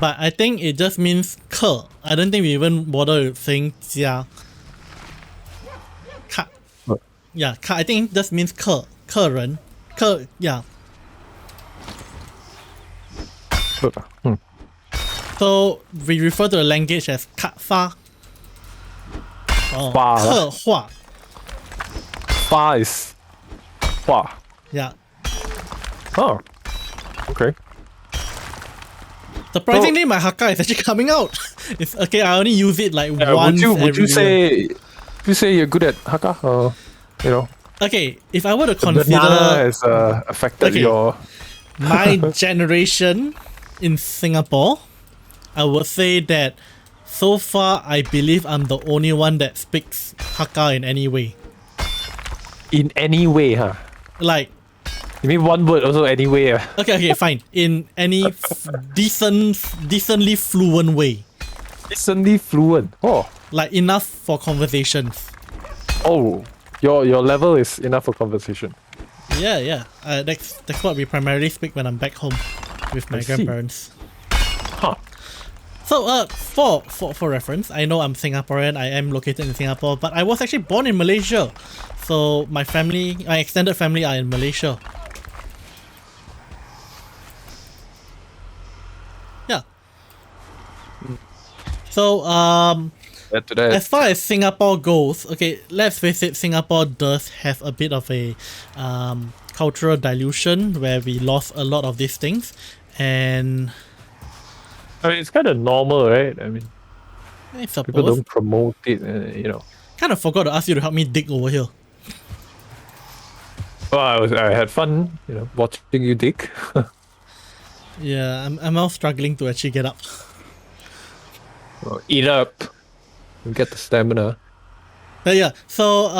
but I think it just means 客. I don't think we even bother saying 家. 客. What? Yeah, 客 I think just means 客人. 客 yeah. So we refer to the language as 客发. Oh, 客话. Fa is 话. Yeah. Oh. Okay. Surprisingly, my Hakka is actually coming out. It's okay. I only use it like once. Would you say you're good at Hakka, or you know? Okay, if I were to The banana consider has affected Okay. your. my generation in Singapore, I would say that so far I believe I'm the only one that speaks Hakka in any way. In any way, huh? Like, You mean one word also anyway? okay, fine. In any decently fluent way. Decently fluent. Oh. Like enough for conversations. Oh. Your level is enough for conversation. Yeah. That's what we primarily speak when I'm back home with my I see. grandparents. Huh. So for reference, I know I'm Singaporean, I am located in Singapore, but I was actually born in Malaysia. So my extended family are in Malaysia. Yeah. So as far as Singapore goes, okay, let's face it, Singapore does have a bit of a cultural dilution where we lost a lot of these things, and I mean, it's kind of normal, right? I mean, I people suppose don't promote it, you know. kind of forgot to ask you to help me dig over here. Well, I had fun, you know, watching you dig. Yeah, I'm now struggling to actually get up. Well, eat up and get the stamina. But yeah, so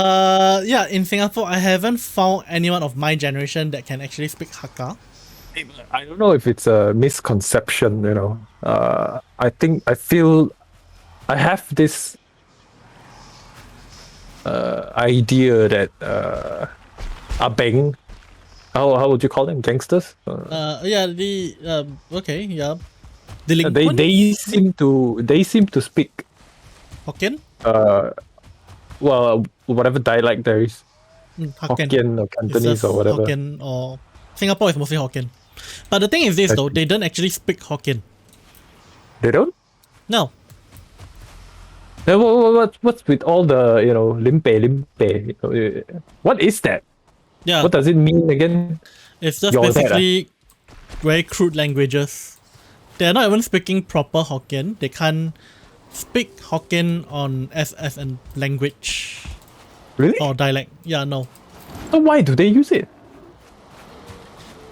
in Singapore, I haven't found anyone of my generation that can actually speak Hakka. I don't know if it's a misconception, you know. I feel I have this idea that abeng, how would you call them, gangsters? Okay, yeah. They Delinquents? they seem to speak Hokkien? well, whatever dialect there is, Hokkien. Hokkien or It's Cantonese just or whatever. Hokkien or Singapore is mostly Hokkien. But the thing is this though, they don't actually speak Hokkien. They don't. No. Then what's with all the, you know, limpe? You know, what is that? Yeah. What does it mean again? It's just Your dad, basically very crude languages. They're not even speaking proper Hokkien. They can't speak Hokkien on as a language Really? or dialect. Yeah, no. So why do they use it?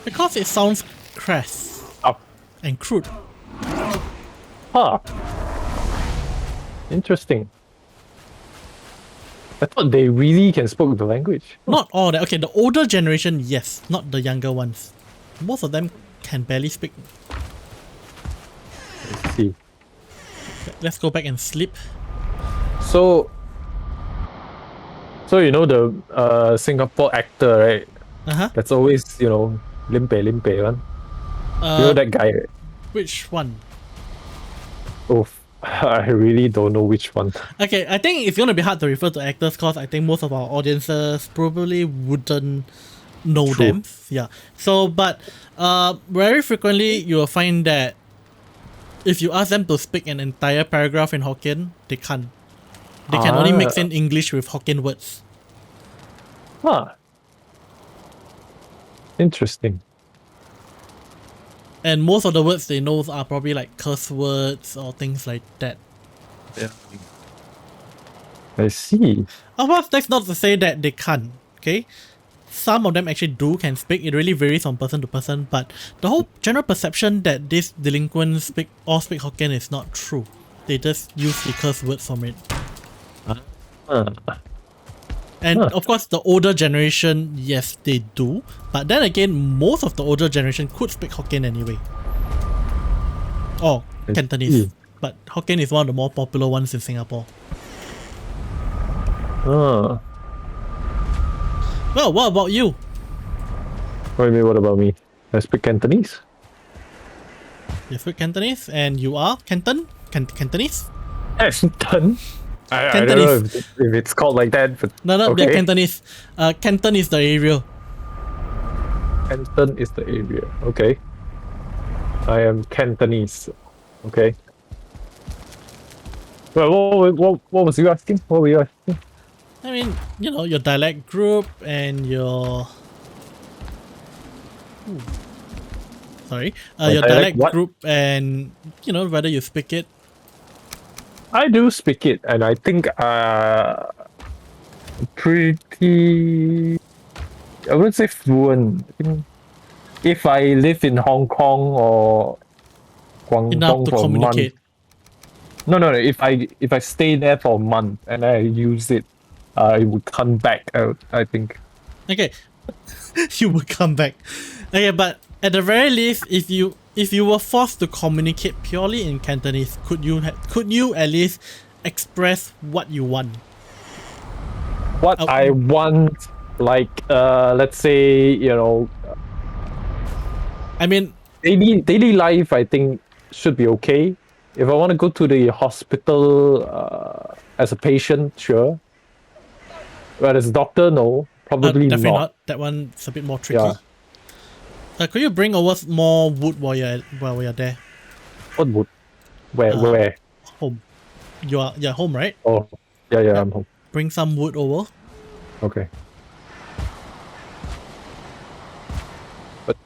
Because it sounds crass Oh. and crude. Huh. Interesting. I thought they really can speak the language. Not all that. Okay, the older generation, yes. Not the younger ones. Most of them can barely speak. Let's see. Let's go back and sleep. So you know the Singapore actor, right? Uh-huh. That's always, you know, limpe one. You know that guy, right? Which one? Oh, I really don't know which one. Okay, I think it's going to be hard to refer to actors because I think most of our audiences probably wouldn't know True. them. Yeah. So, but very frequently you will find that if you ask them to speak an entire paragraph in Hokkien, they can't. They can only mix in English with Hokkien words. Huh. Interesting. And most of the words they know are probably like curse words or things like that. Yeah. I see. Of course, that's not to say that they can't, okay? Some of them actually can speak. It really varies from person to person, but the whole general perception that these delinquents speak Hokkien is not true. They just use the curse words from it. And of course, the older generation, yes, they do. But then again, most of the older generation could speak Hokkien anyway. Or Cantonese. But Hokkien is one of the more popular ones in Singapore. Huh. Well, what about you? What do you mean, what about me? I speak Cantonese. You speak Cantonese, and you are Cantonese? Canton? I don't know Cantonese. if it's called like that, but No, they're okay. Cantonese. Canton is the area. Canton is the area. Okay. I am Cantonese. Okay. Well, what was you asking? What were you asking? I mean, you know, your dialect group and your... Ooh. Sorry. My Your dialect, dialect what? group and, you know, whether you speak it. I do speak it, and I think pretty. I wouldn't say fluent. I think if I live in Hong Kong or Enough Guangdong to for a month, communicate. no. If I stay there for a month and I use it, it would come back out. I think. Okay. You will come back. Okay, but at the very least, if you were forced to communicate purely in Cantonese, could you at least express what you want? What I want, like, let's say, I mean, daily life, I think should be okay. If I want to go to the hospital as a patient, sure. But as a doctor, no, probably definitely not. not. That one's a bit more Yeah. tricky. Could you bring over more wood while you're there? What would? Where? Uh, Where? Home. You're home, right? Oh, yeah. Yep. I'm home. Bring some wood over. Okay. But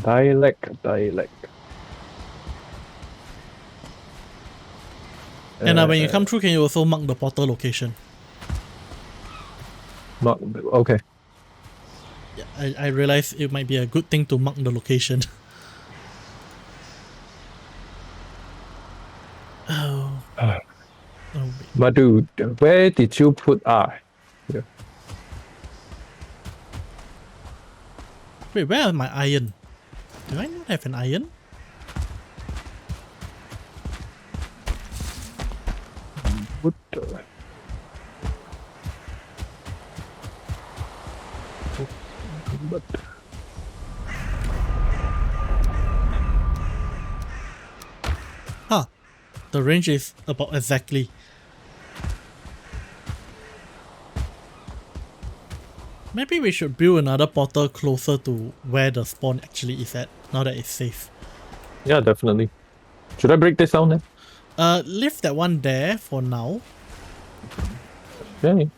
dialect. And when you come through, can you also mark the portal location? Not okay. Yeah, I realize it might be a good thing to mark the location. Oh. Oh, wait. But dude, where did you put Yeah. Wait, where are my iron? Do I not have an iron? What? But Huh. The range is about exactly. Maybe we should build another portal closer to where the spawn actually is at, now that it's safe. yeah, definitely. Should I break this down then? Leave that one there for now. Okay.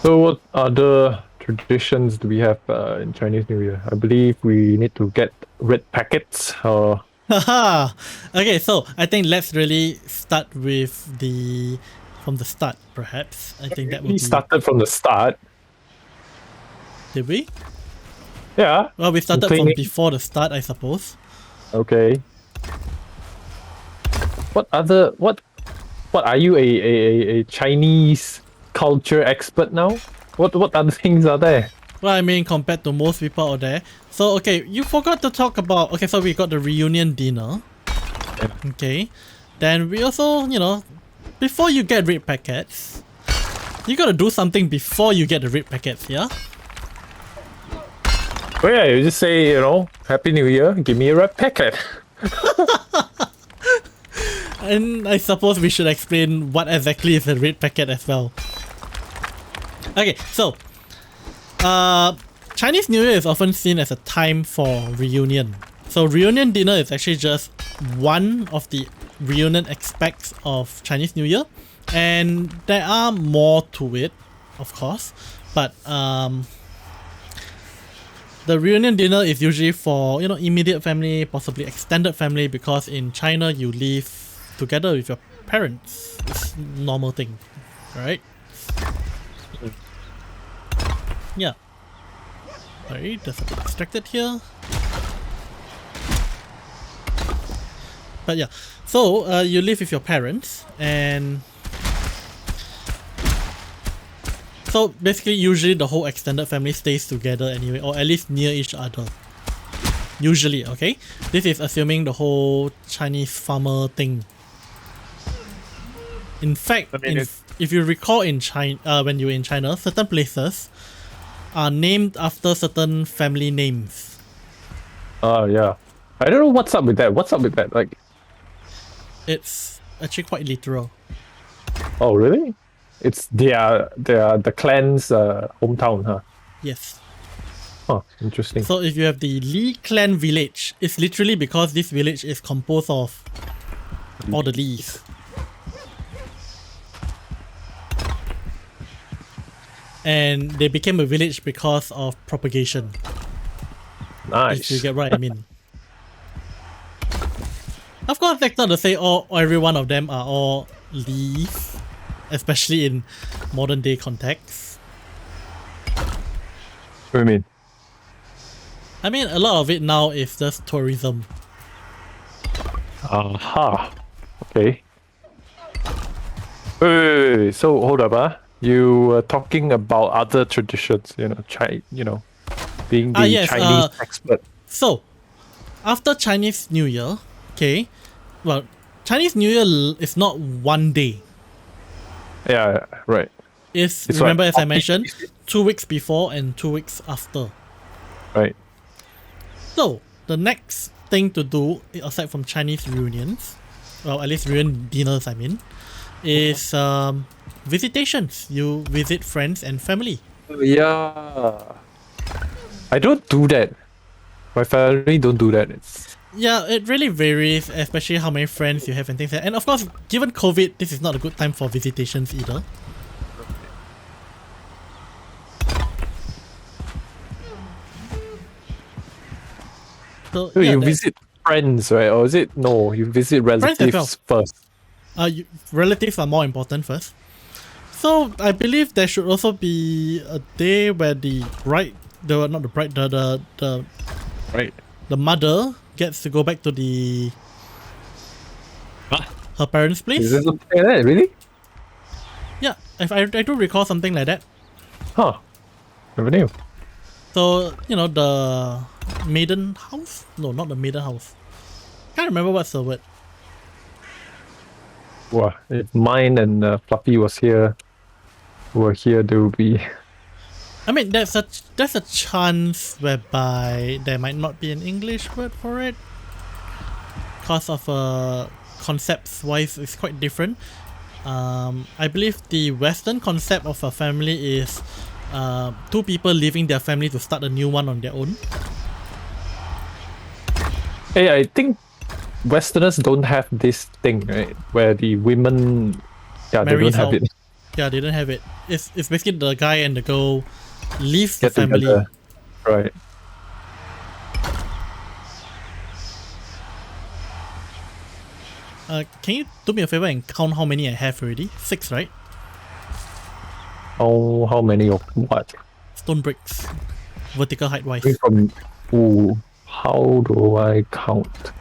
So what other traditions do we have in Chinese New Year? I believe we need to get red packets. Haha! Okay, so I think let's really start with from the start, perhaps. I think that would We be... started from the start. Did we? Yeah. Well, we started from Cleaning. before the start, I suppose. Okay. What are you a Chinese culture expert now? What other things are there? Well, I mean, compared to most people out there. So, okay, you forgot to talk about... Okay, so we got the reunion dinner. Okay. Then we also, before you get red packets, you gotta do something before you get the red packets, yeah? Oh yeah, you just say, Happy New Year, give me a red packet. And I suppose we should explain what exactly is a red packet as well. Okay, so Chinese New Year is often seen as a time for reunion. So reunion dinner is actually just one of the reunion aspects of Chinese New Year, and there are more to it, of course, but the reunion dinner is usually for immediate family, possibly extended family, because in China you live together with your parents. It's a normal thing, right? Yeah. Sorry, just a bit distracted here. But yeah, so you live with your parents, and So basically, usually the whole extended family stays together anyway, or at least near each other. Usually, okay? This is assuming the whole Chinese farmer thing. In fact, if you recall in China, when you were in China, certain places are named after certain family names. Oh, yeah. I don't know what's up with that. What's up with that? Like, it's actually quite literal. Oh, really? It's the clan's hometown, huh? Yes. Oh, interesting. So if you have the Li clan village, it's literally because this village is composed of all the Lees. And they became a village because of propagation. Nice. If you get what I mean. Of course, that's not to say every one of them are all Lees, especially in modern day context. What do you mean? I mean, a lot of it now is just tourism. Aha. Okay. Wait. So hold up, You were talking about other traditions, being the Yes, Chinese expert. So, after Chinese New Year, okay, well, Chinese New Year is not one day. Yeah, right. It's what, as I mentioned, 2 weeks before and 2 weeks after. Right. So, the next thing to do, aside from Chinese reunions, well, at least reunion dinners, I mean, is visitations. You visit friends and family. Yeah. I don't do that. My family don't do that. Yeah, it really varies, especially how many friends you have and things like that. And of course, given COVID, this is not a good time for visitations either. So you visit friends, right? Or is it no? You visit relatives first. Relatives are more important first. So I believe there should also be a day where the mother gets to go back to her parents' place. Is this something like that? Really? Yeah, I do recall something like that. Huh. Never knew. So, the maiden house? No, not the maiden house. Can't remember what's the word. Wow, if mine and Fluffy were here, there would be. I mean, there's a chance whereby there might not be an English word for it, because of concepts wise it's quite different. I believe the Western concept of a family is two people leaving their family to start a new one on their own. Hey, I think Westerners don't have this thing, right? Where the women, they don't have it. Yeah, they don't have it. It's basically the guy and the girl leave the family. Together. Right. Can you do me a favor and count how many I have already? 6, right? How many of what? Stone bricks. Vertical height wise. How do I count?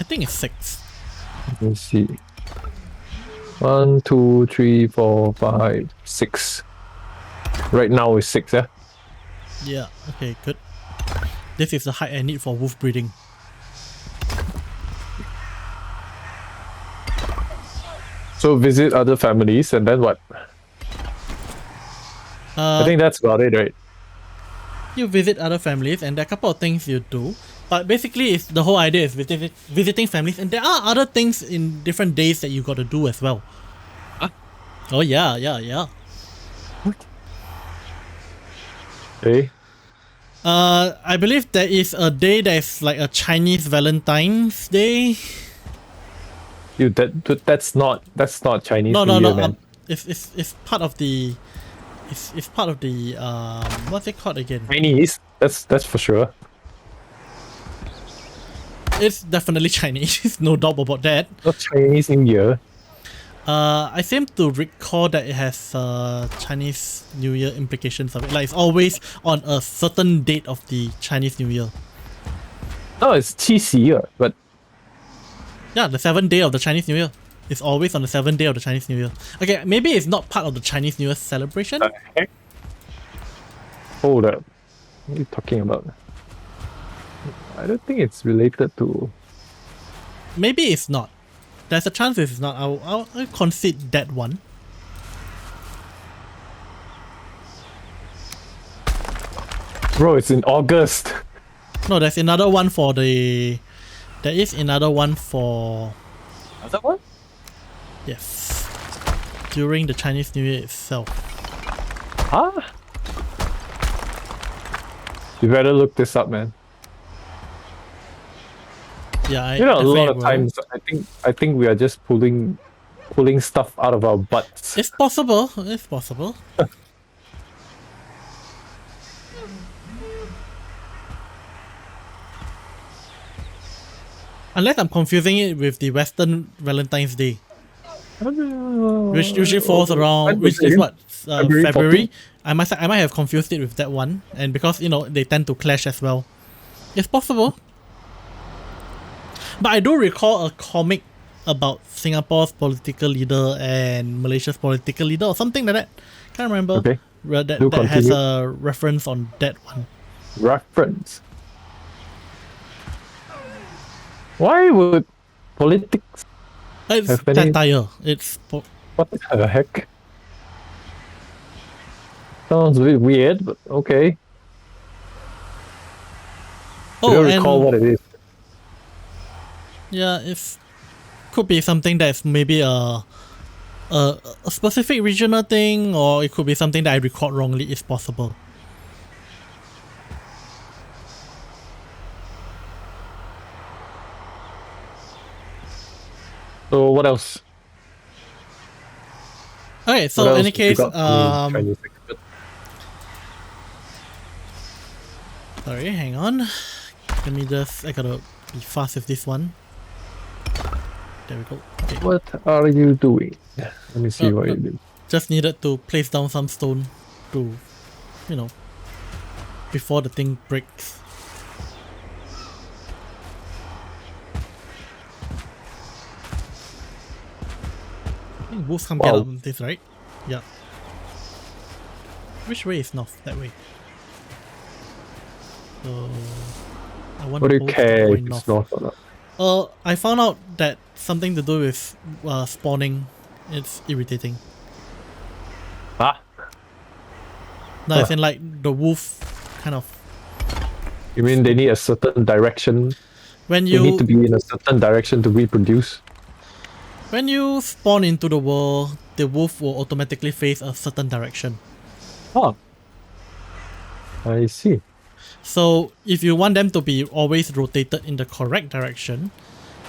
I think it's 6. Let me see. 1, 2, 3, 4, 5, 6. Right now it's 6, yeah? Yeah, okay, good. This is the height I need for wolf breeding. So visit other families and then what? I think that's about it, right? You visit other families and there are a couple of things you do. But basically, the whole idea is visiting families, and there are other things in different days that you got to do as well. Huh? Oh yeah. What? Okay. I believe there is a day that is like a Chinese Valentine's Day. That's not Chinese. No. Man. It's part of the. It's part of the what's it called again? Chinese. That's for sure. It's definitely Chinese, no doubt about that. Not Chinese New Year. I seem to recall that it has Chinese New Year implications of it. Like it's always on a certain date of the Chinese New Year. No, it's 七夕, but yeah, the 7th day of the Chinese New Year. It's always on the 7th day of the Chinese New Year. Okay, maybe it's not part of the Chinese New Year celebration. Heck? Hold up. What are you talking about? I don't think it's related to... Maybe it's not. There's a chance it's not. I'll concede that one. Bro, it's in August. No, there's another one for the... There is another one for... Is that one? Yes. During the Chinese New Year itself. Huh? You better look this up, man. Yeah, You know, a lot of will. times I think we are just pulling stuff out of our butts. It's possible. It's possible. Unless I'm confusing it with the Western Valentine's Day, which usually falls around, which is what, February. I might have confused it with that one, and because you know they tend to clash as well. It's possible. But I do recall a comic about Singapore's political leader and Malaysia's political leader or something like that. Can't remember. Okay. That has a reference on that one. Reference. Why would politics It's have any... satire. It's What the heck? Sounds a bit weird, but okay. I don't recall what it is. Yeah, it could be something that's maybe a specific regional thing, or it could be something that I record wrongly. It's possible. So what else? Okay, so in any case, Chinese expert? sorry, hang on. Let me just, I gotta be fast with this one. There we go. Okay. What are you doing? Let me see what you do. Just needed to place down some stone to, you know, before the thing breaks. I think wolves can't get up this, right? Yeah. Which way is north? That way. So I want What do you both care going if it's north or not? I found out that something to do with spawning. It's irritating. Ah? No, as in like the wolf kind of. You mean they need a certain direction? When They need to be in a certain direction to reproduce? when you spawn into the world, the wolf will automatically face a certain direction. Oh. I see. So if you want them to be always rotated in the correct direction,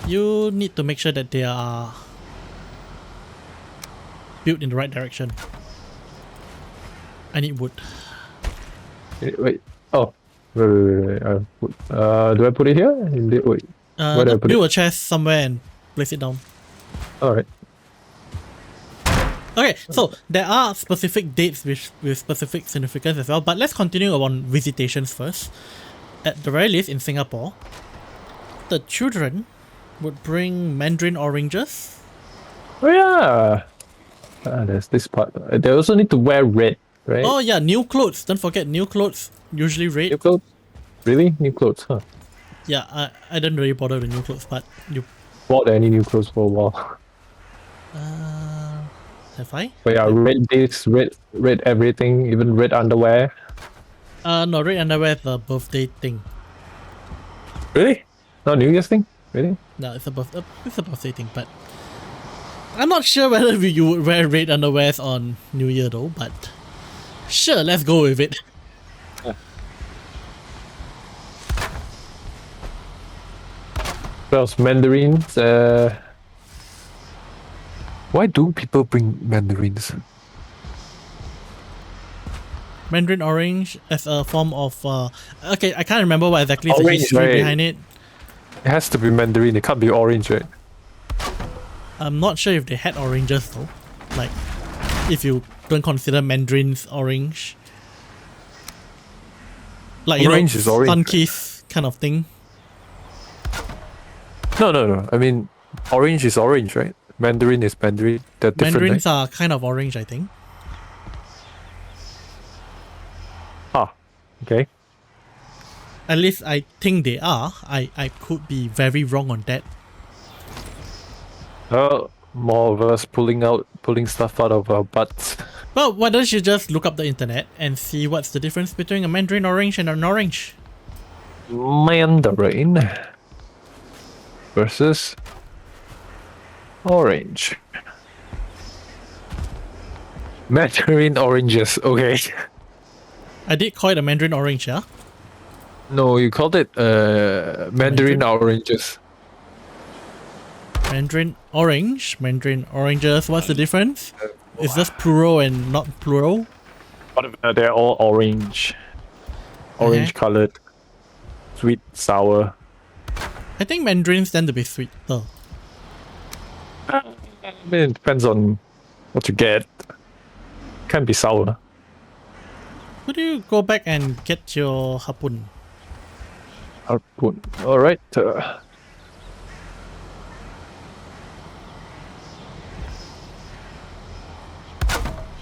you need to make sure that they are built in the right direction. I need wood. Wait. Oh. Wait. Do I put it here? Wait. Where do I put build it? a chest somewhere and place it down. Alright. Okay, so there are specific dates with specific significance as well, but let's continue on visitations first. At the very least in Singapore, the children would bring mandarin oranges. Oh yeah. There's this part. They also need to wear red, right? Oh yeah, new clothes. Don't forget new clothes. Usually red. New clothes? Really? New clothes, huh? Yeah, I don't really bother with new clothes, but you... Bought any new clothes for a while. Have I? But yeah, red this, red everything, even red underwear. No, red underwear is a birthday thing. Really? Not New Year's thing? Really? No, it's a birthday thing, but... I'm not sure whether you would wear red underwears on New Year though, but... Sure, let's go with it. What else? Mandarins. Why do people bring mandarins? Mandarin orange as a form of okay, I can't remember what exactly is the Orange, history right? behind it. It has to be mandarin. It can't be orange, right? I'm not sure if they had oranges though. Like, if you don't consider mandarins orange. Like, Orange is orange. Sun-kissed kind of thing. No. I mean, orange is orange, right? Mandarin is Mandarin. They're different, Mandarins right? are kind of orange, I think. Ah, okay. At least I think they are. I could be very wrong on that. More of us pulling stuff out of our butts. Well, why don't you just look up the internet and see what's the difference between a Mandarin orange and an orange? Mandarin versus orange. Mandarin oranges. Okay. I did call it a Mandarin orange, yeah? No, you called it Mandarin oranges. Mandarin oranges. What's the difference? It's just plural and not plural. Whatever, they're all orange. Orange colored. Sweet, sour. I think Mandarins tend to be sweeter. I mean, it depends on what you get. Can be sour. Could you go back and get your harpoon? Harpoon. Alright.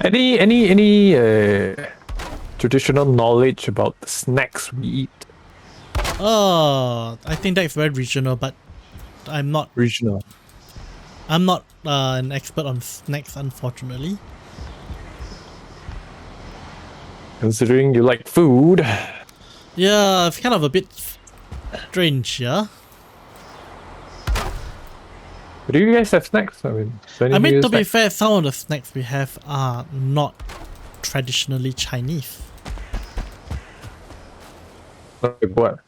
Any traditional knowledge about the snacks we eat? I think that's very regional, but I'm not Regional. an expert on snacks, unfortunately. Considering you like food. Yeah, it's kind of a bit strange, yeah? Do you guys have snacks? I mean, to be fair, some of the snacks we have are not traditionally Chinese. Like what?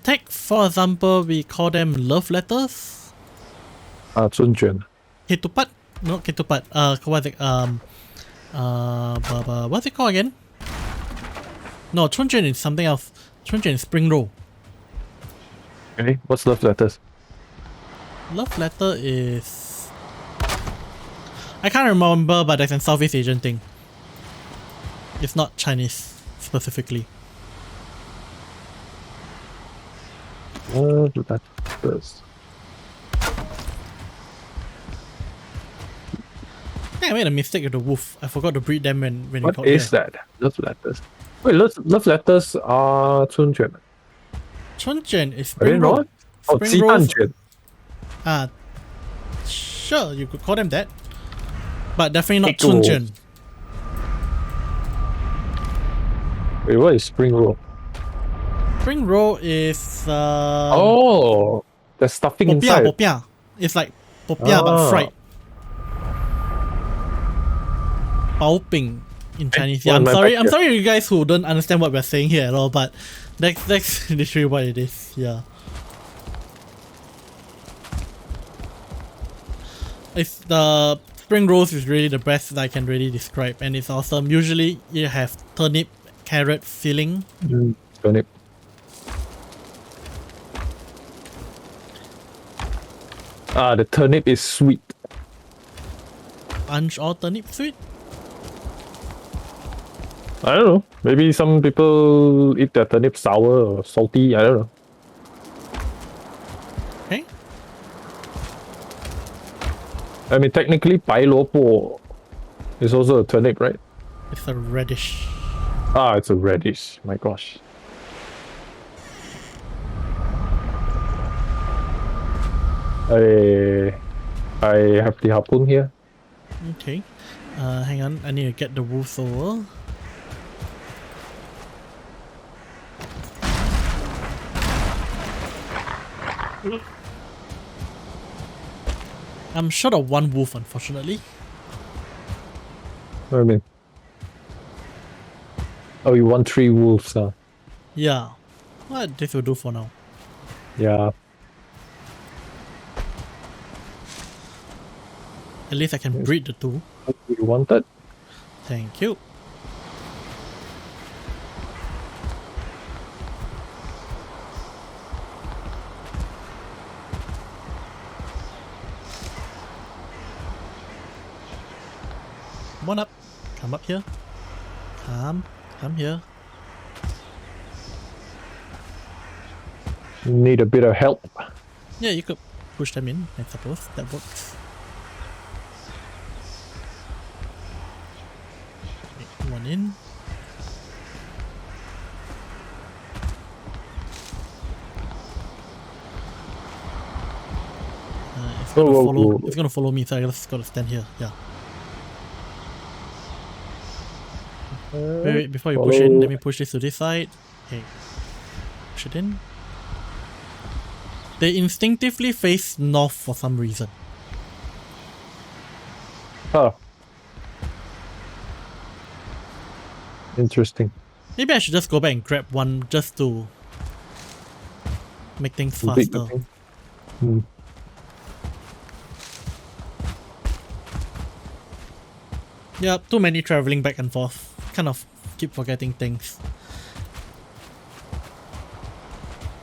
Take for example, we call them love letters. Zunjuan. Ketupat? No, ketupat. What's it? What's it called again? No, chunjuan is something else. Chunjuan is spring roll. Okay, what's love letters? Love letter is... I can't remember, but that's a Southeast Asian thing. It's not Chinese, specifically. Love letters. I made a mistake with the wolf. I forgot to breed them when we What got is there. that? Love letters. Wait, love letters are Zunjuan. Chunjuan is Are they spring roll. not? Oh, Spring rolls. Jitanjuan. Sure, you could call them that. But definitely not Egg rolls. chunjuan. Wait, what is spring roll? Spring roll is Oh, the stuffing inside. popiah. It's like popiah but fried. Bao Ping in Chinese. Yeah, I'm sorry you guys who don't understand what we're saying here at all, but that's literally what it is. Yeah. It's the spring rolls is really the best that I can really describe, and it's awesome. Usually you have turnip, carrot filling. Turnip. The turnip is sweet. Aren't all turnip sweet? I don't know. Maybe some people eat their turnip sour or salty. I don't know. Okay. I mean, technically, pai luo po is also a turnip, right? It's a radish. It's a radish. My gosh. I have the harpoon here. Okay. Hang on. I need to get the wolves over. I'm short of one wolf, unfortunately. What do you mean? Oh, you want 3 wolves, huh? Yeah. What this will do for now. Yeah. At least I can breed the two. What you wanted? Thank you. Come on up. Come up here. Come here. Need a bit of help. Yeah, you could push them in, I suppose. That works. Okay, one in. It's gonna follow me, so I just gotta stand here. Yeah. Wait, before you push in, let me push this to this side. Okay. Push it in. They instinctively face north for some reason. Oh. Interesting. Maybe I should just go back and grab one just to make things faster. Yeah, too many traveling back and forth. Kind of keep forgetting things.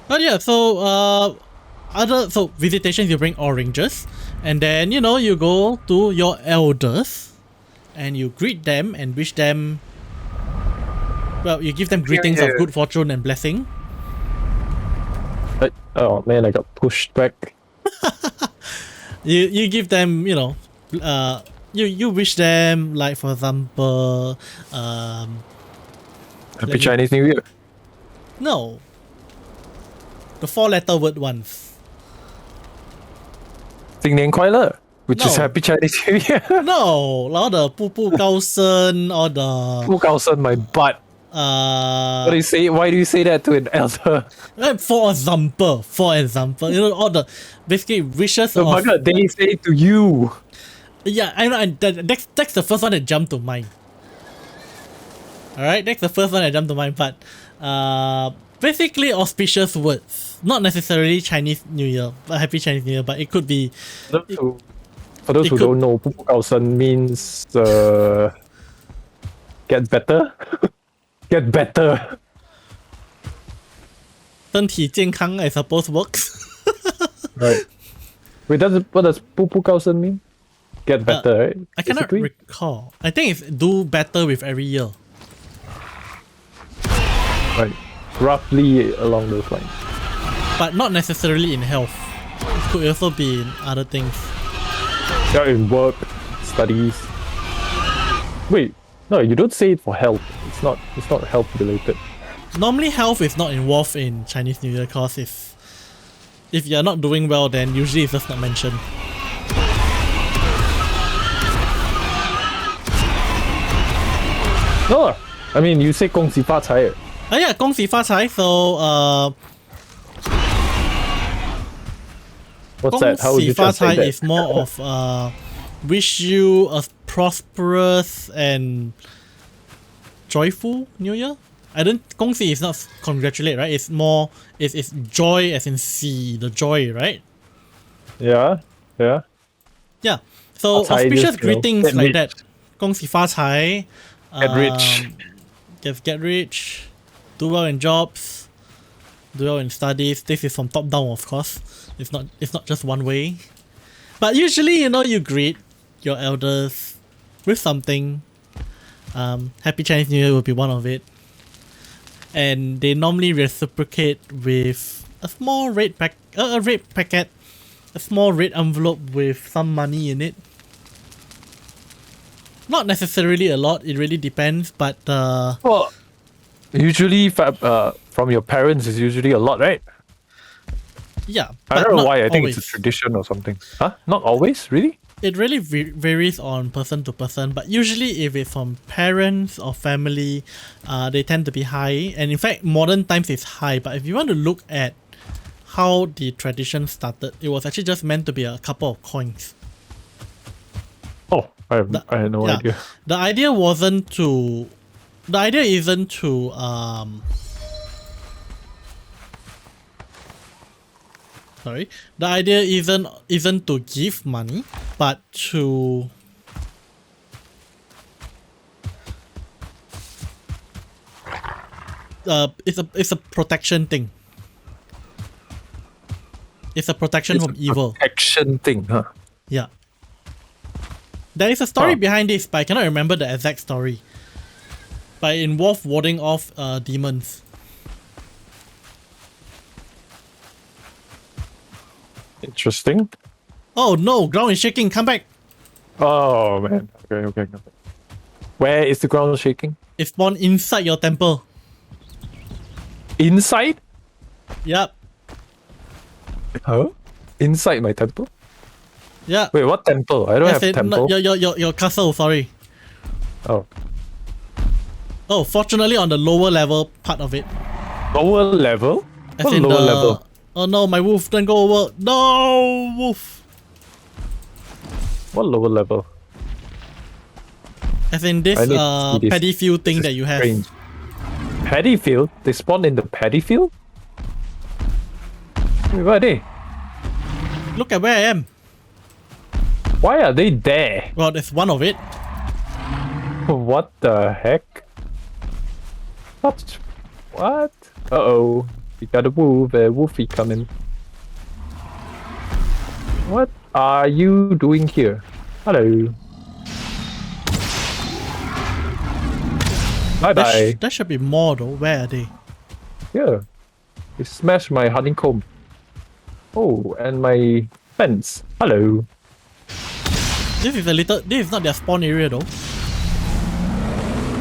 But yeah, so visitations, you bring oranges, and then you go to your elders and you greet them and wish them, well, you give them greetings of good fortune and blessing. Oh man, I got pushed back. You give them, you wish them, like, for example, Happy Chinese New Year. No. The 4-letter word ones. 新年快乐, which is Happy Chinese New Year. No, all the 步步高升, all the 步高升 my butt. What do you say? Why do you say that to an elder? For example, all the basically wishes of... they say to you. Yeah, I know, that's the first one that jumped to mind. Alright, that's the first one that jumped to mind, but basically auspicious words. Not necessarily Chinese New Year, Happy Chinese New Year, but it could be... For those who don't know, 步步高升 means get better. Get better. 身体健康, I suppose, works. Right. Wait, what does 步步高升 mean? Get better, right? I cannot recall. I think it's do better with every year. Right. Roughly along those lines. But not necessarily in health. It could also be in other things. Yeah, in work, studies. Wait, no, you don't say it for health. It's not health related. Normally health is not involved in Chinese New Year because if you're not doing well, then usually it's just not mentioned. No, I mean you say 恭喜发财. Oh yeah, 恭喜发财. So what's that? How would you translate that? Is more of wish you a prosperous and joyful New Year. I don't. 恭喜 is not congratulate, right? It's more. It's joy as in see the joy, right? Yeah. So auspicious greetings like that. 恭喜发财. Get rich. Get rich. Do well in jobs. Do well in studies. This is from top down, of course. It's not just one way. But usually, you greet your elders with something. Happy Chinese New Year will be one of it. And they normally reciprocate with a small red packet, a small red envelope with some money in it. Not necessarily a lot, it really depends, but well, usually from your parents is usually a lot, right? Yeah, I don't know why. I think always. It's a tradition or something. Huh? Not always, really? It really varies on person to person, but usually if it's from parents or family, they tend to be high. And in fact, modern times is high. But if you want to look at how the tradition started, it was actually just meant to be a couple of coins. Oh, I had no idea. The idea isn't to sorry. The idea isn't to give money, but to it's a protection thing. It's a protection from evil. Protection thing, huh? Yeah. There is a story behind this, but I cannot remember the exact story. But it involved warding off demons. Interesting. Oh no, ground is shaking. Come back. Oh man. Okay. Where is the ground shaking? It spawned inside your temple. Inside? Yep. Huh? Inside my temple? Yeah. Wait, what temple? I don't As have in, temple. your castle, sorry. Oh. Oh, fortunately on the lower level part of it. Lower level? As What in lower the... level? Oh no, my wolf didn't go over. No, wolf. What lower level? As in this I need to see this. paddy field thing This that is you have. strange. Paddy field? They spawn in the paddy field? Wait, where are they? Look at where I am. Why are they there? Well, there's one of it. What the heck? What? What? Uh-oh. We got a wolfie coming. What are you doing here? Hello. Bye-bye. There should be more though. Where are they? Yeah. They smashed my honeycomb. Oh, and my fence. Hello. This is not their spawn area though.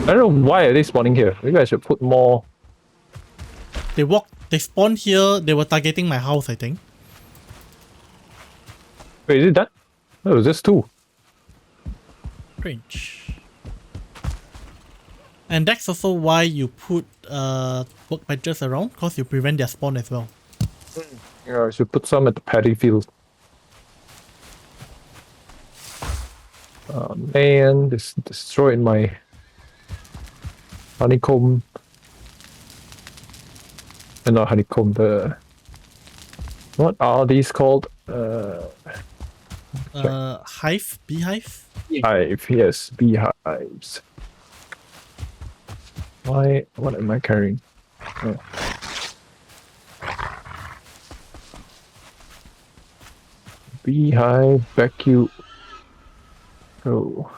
I don't know why are they spawning here. Maybe I should put more. They spawned here, they were targeting my house, I think. Wait, is it that? No, it's just two. Strange. And that's also why you put workbenches around, because you prevent their spawn as well. Yeah, I should put some at the paddy field. Oh man, this destroyed my honeycomb. Not honeycomb, what are these called? Hive? Beehive? Hive, yes, beehives. What am I carrying? Oh. Beehive, vacuum. Oh.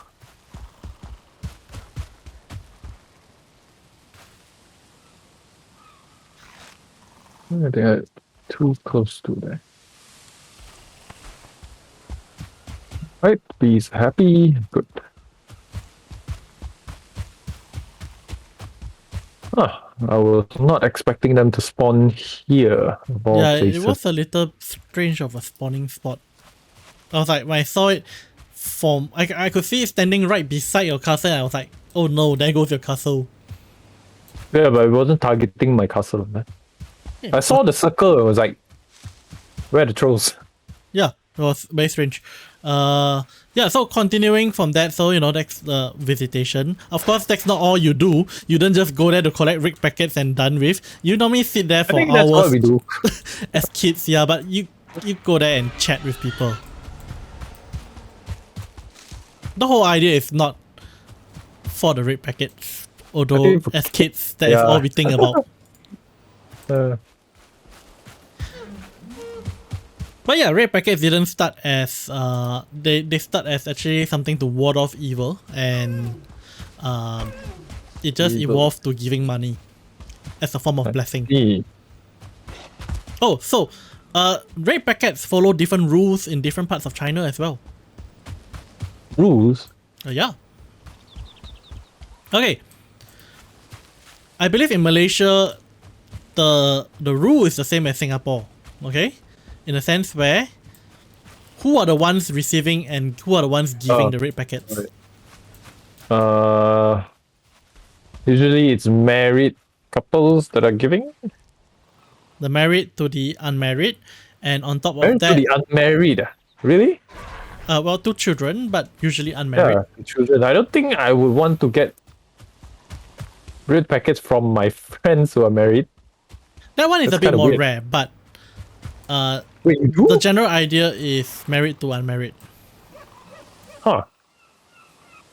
I think I'm too close to there. Right, bees happy. Good. I was not expecting them to spawn here. Of all Yeah, places. it was a little strange of a spawning spot. I was like, when I saw it I could see it standing right beside your castle and I was like, oh no, there goes your castle. Yeah, but it wasn't targeting my castle, man. Yeah, I saw the circle and was like, where are the trolls? Yeah, it was very strange. Yeah, so continuing from that, so that's the visitation. Of course, that's not all you do. You don't just go there to collect rig packets and done with. You normally sit there for I think that's what hours we do. as kids, yeah, but you go there and chat with people. The whole idea is not for the rig packets, although as kids, that is all we think about. But yeah, raid packets didn't start as they start as actually something to ward off evil, and it just evolved to giving money as a form of blessing. Oh, so raid packets follow different rules in different parts of China as well. Rules? Yeah. Okay. I believe in Malaysia, the rule is the same as Singapore. Okay. In a sense where who are the ones receiving and who are the ones giving the raid packets? Right. Usually it's married couples that are giving. The married to the unmarried, and on top of Married that, to the unmarried. Really? well, 2 children, but usually unmarried. Yeah, children. I don't think I would want to get raid packets from my friends who are married. That one is That's a bit more weird. rare, but Wait, you do? the general idea is married to unmarried. Huh.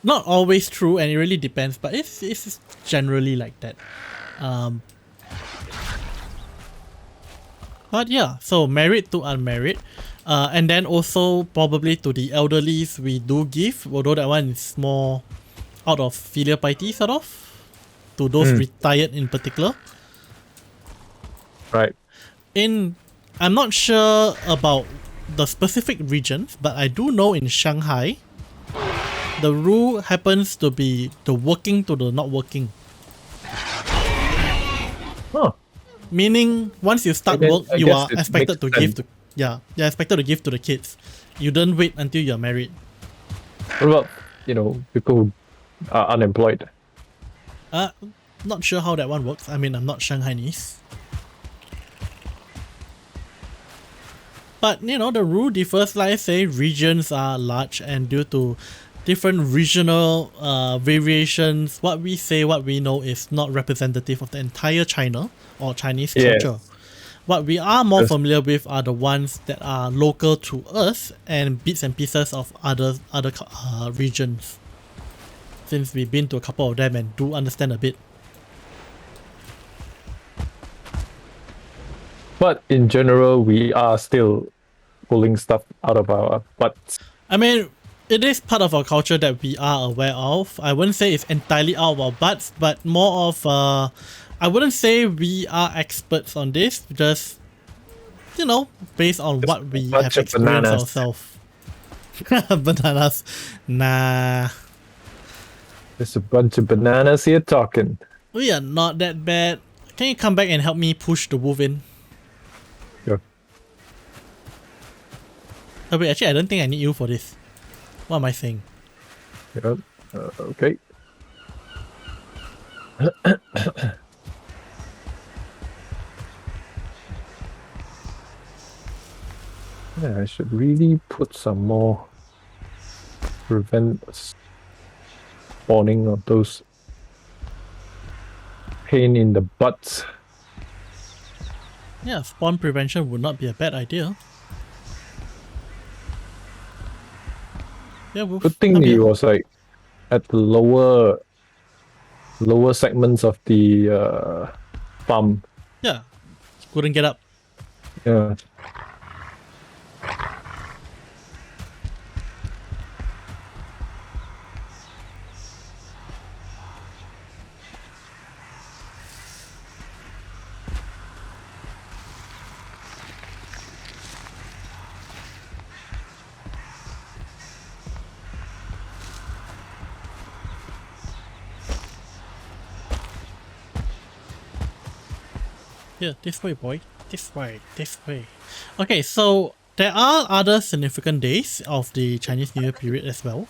Not always true, and it really depends, but it's generally like that. But yeah, so married to unmarried, and then also probably to the elderlies we do give, although that one is more out of filial piety sort of, to those retired in particular. Right. I'm not sure about the specific regions, but I do know in Shanghai, the rule happens to be the working to the not working. Huh. Meaning, once you start work, I you guess are it expected to makes give sense. to you're expected to give to the kids. You don't wait until you're married. What about, people who are unemployed? Not sure how that one works. I mean, I'm not Shanghainese. But, the rule differs, like I say, regions are large, and due to different regional variations, what we know is not representative of the entire China or Chinese Yes. culture. What we are more Yes. familiar with are the ones that are local to us and bits and pieces of other regions. Since we've been to a couple of them and do understand a bit. But in general, we are still pulling stuff out of our butts. I mean, it is part of our culture that we are aware of. I wouldn't say it's entirely out of our butts, but more of I wouldn't say we are experts on this, just based on what we have bunch of experienced bananas. ourselves. Bananas. Nah. There's a bunch of bananas here talking. We are not that bad. Can you come back and help me push the wolf in? Sure. Oh wait, actually I don't think I need you for this. What am I saying? Yeah. Okay. Yeah, I should really put some more prevent spawning of those pain in the butts. Yeah, spawn prevention would not be a bad idea. Yeah, wolf. Good thing come he here. was like at the lower segments of the farm. Yeah, couldn't get up. Yeah. Yeah, this way, boy. This way, this way. Okay, so there are other significant days of the Chinese New Year period as well.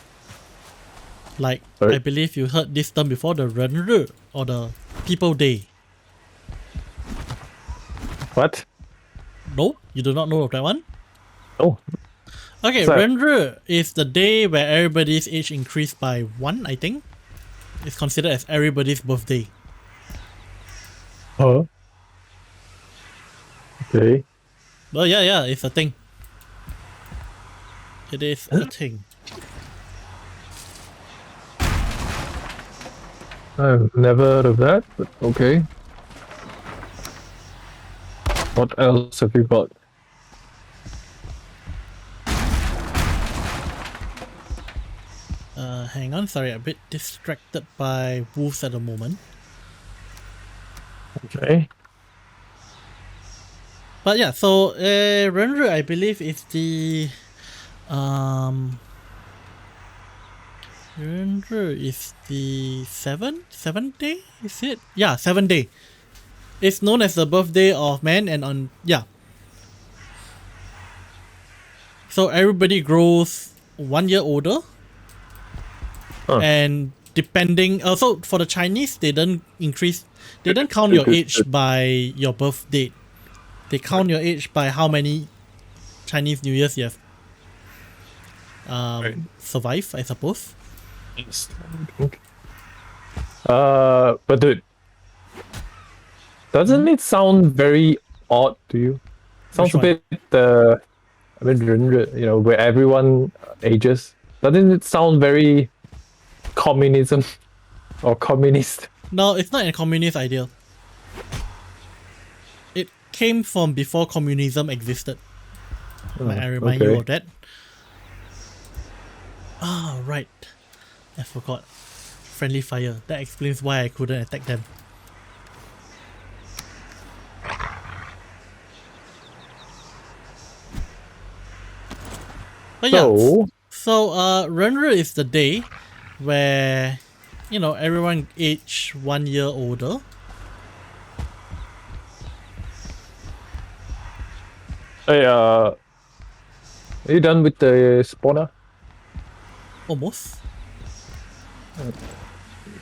Like, Sorry? I believe you heard this term before, the Renru, or the People Day. What? No? You do not know of that one? Oh. Okay, Sorry. Renru is the day where everybody's age increased by 1, I think. It's considered as everybody's birthday. Huh? Okay. Well, yeah, it's a thing. It is a thing. I've never heard of that, but okay. What else have you got? Hang on, sorry, a bit distracted by wolves at the moment. Okay. But yeah, so Renru, I believe, is the Renru is the seventh day, is it? Yeah, 7th day. It's known as the birthday of man, and so everybody grows 1 year older. Huh. And depending, so for the Chinese, they don't count your age by your birth date. They count your age by how many Chinese New Years you have survived, I suppose. Okay. But dude, doesn't it sound very odd to you? Sounds Which a bit, where everyone ages. Doesn't it sound very communism or communist? No, it's not a communist idea. It came from before communism existed. Might I remind you of that? Ah, right. I forgot. Friendly fire. That explains why I couldn't attack them. But yeah, So, Renru is the day where, everyone age 1 year older. hey, are you done with the spawner? Almost.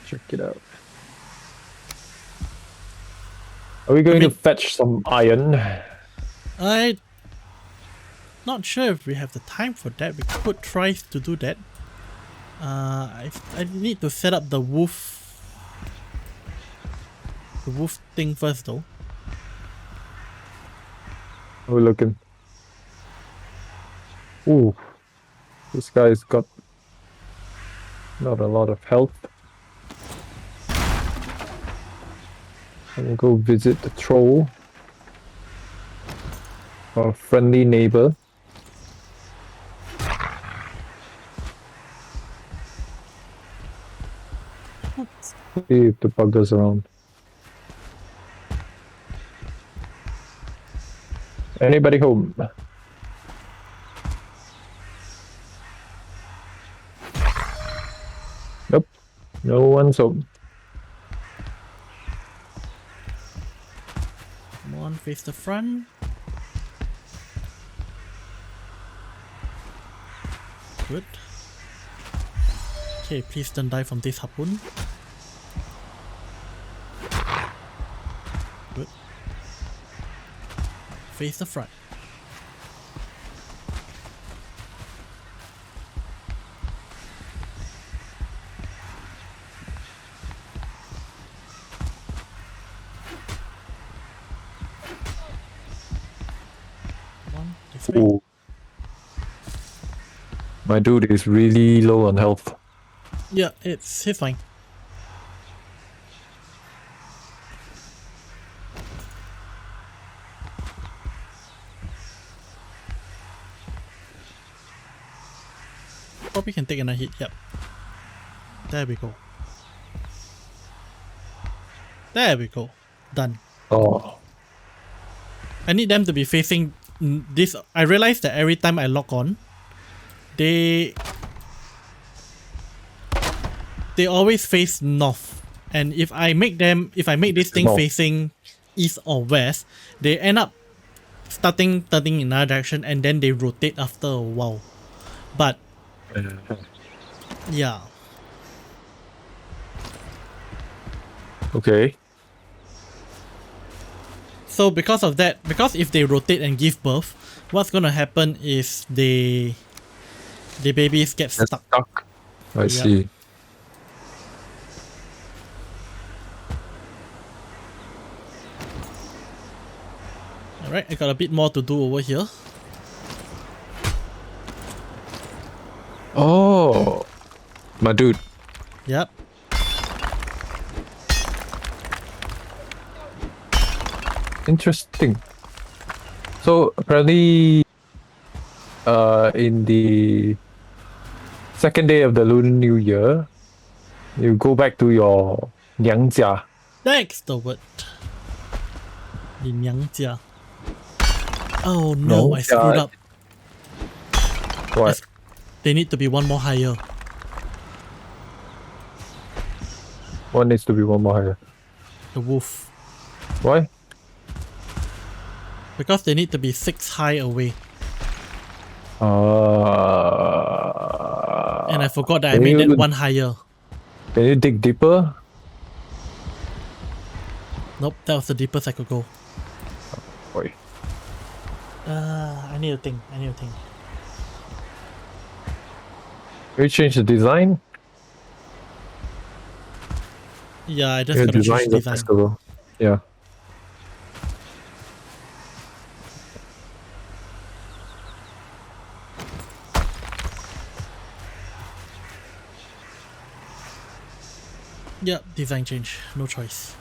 Check it out. Are we going to mean- fetch some iron? I'm not sure if we have the time for that. We could try to do that. I need to set up the wolf thing first though. We're looking. Ooh, this guy's got not a lot of health. I'll go visit the troll, our friendly neighbor. See if the bugger's around. Anybody home? Nope, no one's home. Come on, face the front. Good. Okay, please don't die from this harpoon. Good. Face the front. Come on, this way. Ooh. My dude is really low on health. Yeah, he's fine. Probably can take another hit, yep. There we go. There we go. Done. Oh, I need them to be facing this. I realized that every time I log on, they always face north. And if I make this thing North. facing east or west, they end up starting turning in another direction and then they rotate after a while. But yeah. okay. So because of that, because if they rotate and give birth, what's gonna happen is the babies get That's stuck. stuck. I see. Alright, I got a bit more to do over here. Oh, my dude. Yep. Interesting. So apparently, in the second day of the Lunar New Year, you go back to your 娘家. That's the word. 你娘家. Oh no, I screwed up. What? They need to be one more higher. One needs to be one more higher. The wolf. Why? Because they need to be 6 high away. And I forgot that I made that one higher. Can you dig deeper? Nope, that was the deepest I could go. Boy. I need to think. Can you change the design? Yeah, I just gotta change the design. festival. Yeah. Yeah, design change. No choice.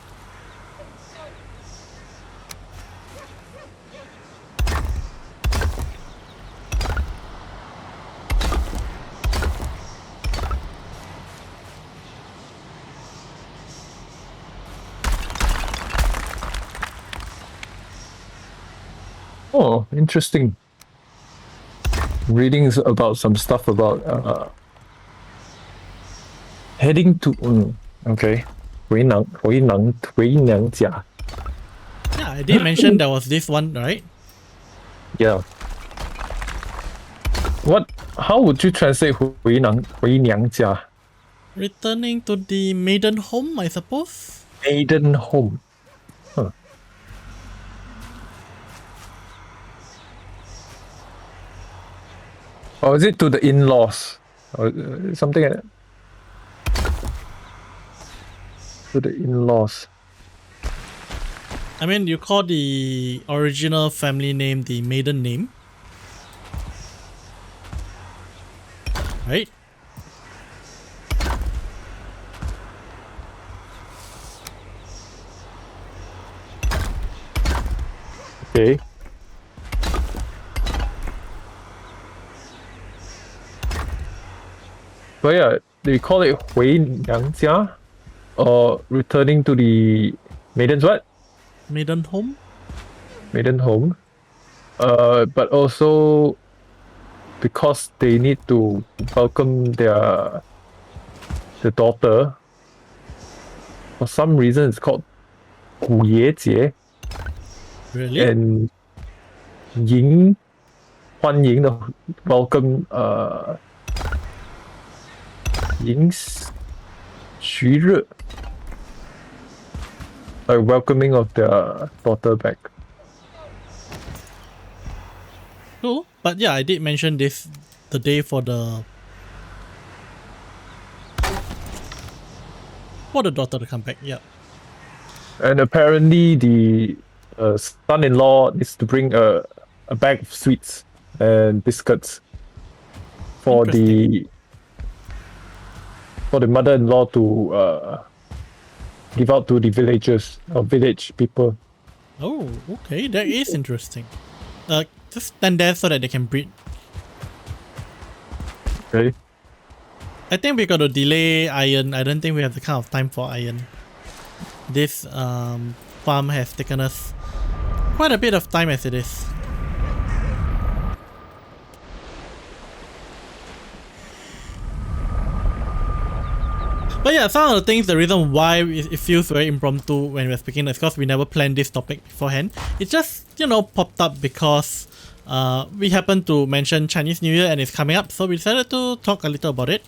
Oh, interesting. reading about some stuff about heading to okay. 回娘家. Yeah, I did mention there was this one, right? Yeah. How would you translate 回娘家? Returning to the maiden home, I suppose. Maiden home. Huh. Or is it to the in-laws? Or something like that? To the in-laws. I mean, you call the original family name the maiden name, right? Okay. But yeah, they call it 回娘家 or returning to the maiden's what? Maiden home? Maiden home. But also because they need to welcome the daughter. For some reason, it's called 古爷节 Really? and 欢迎的 welcome 迎徐日 like welcoming of the daughter back. Cool. But yeah, I did mention this the day for the daughter to come back. Yeah. And apparently the son-in-law needs to bring a bag of sweets and biscuits for the mother-in-law to give out to the villagers or village people. Oh, okay. That is interesting. Just stand there so that they can breed. Okay. I think we got to delay iron. I don't think we have the kind of time for iron. This farm has taken us quite a bit of time as it is. But yeah, some of the things, the reason why it feels very impromptu when we're speaking is because we never planned this topic beforehand. It just, popped up because we happened to mention Chinese New Year and it's coming up, so we decided to talk a little about it.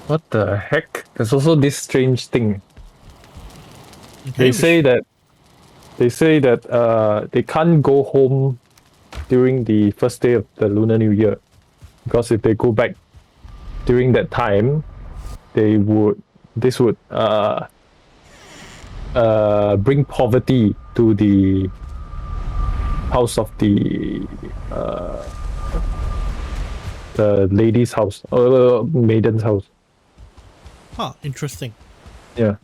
What the heck? There's also this strange thing. Okay, They say that they can't go home during the first day of the Lunar New Year, because if they go back during that time, this would bring poverty to the house of the lady's house or maiden's house. Huh, interesting. Yeah.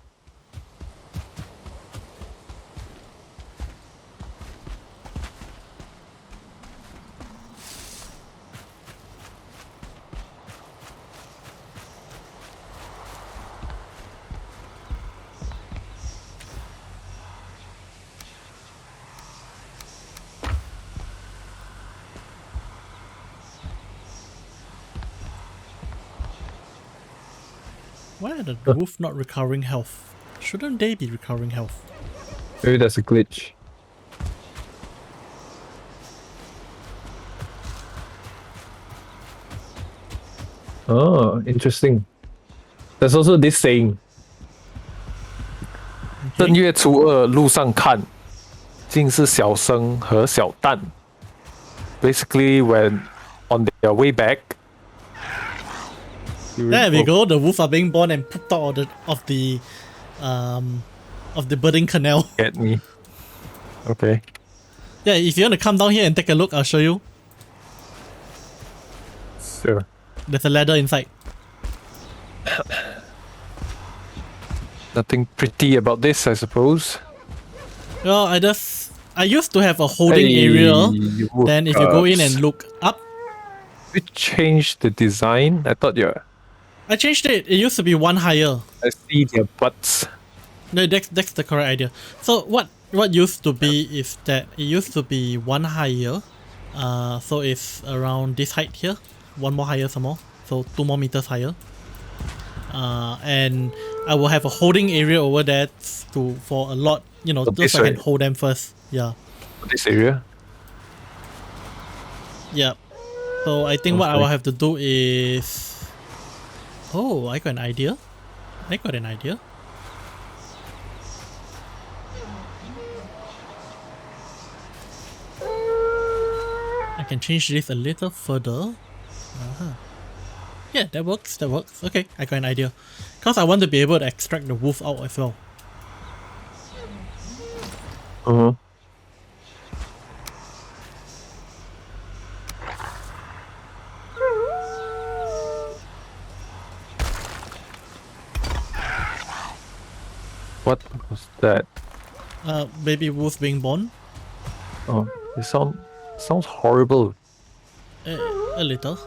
Why are the roof not recovering health? Shouldn't they be recovering health? Maybe that's a glitch. Oh, interesting. There's also this saying. 正月初二路上看，尽是小生和小旦. Basically, when on their way back. There we go. The wolves are being born and pooped out of the birthing canal. Get me. Okay. Yeah, if you want to come down here and take a look, I'll show you. Sure. There's a ladder inside. Nothing pretty about this, I suppose. Well, I used to have a holding area. Then if you go in and look up. You changed the design? I thought I changed it. It used to be one higher. I see their butts. No, that's the correct idea. So what what used to be is that it used to be one higher. So it's around this height here. One more higher some more. So 2 more meters higher. And I will have a holding area over there for a lot, you know, just so I can hold them first. Yeah. This area? Yeah. So I think what I will have to do is... Oh, I got an idea. I can change this a little further. Yeah, that works. Okay, I got an idea. Because I want to be able to extract the wolf out as well. What was that? Baby wolf being born. Oh, it sounds horrible. A little.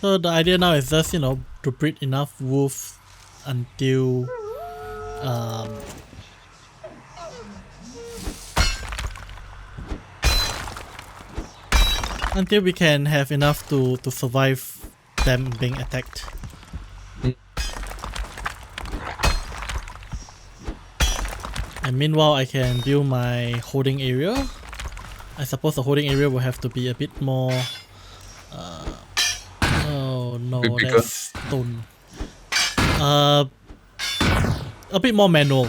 So the idea now is just, you know, to breed enough wolves until until we can have enough to survive them being attacked. And meanwhile I can build my holding area. I suppose the holding area will have to be a bit more oh no, that's stone. A bit more manual.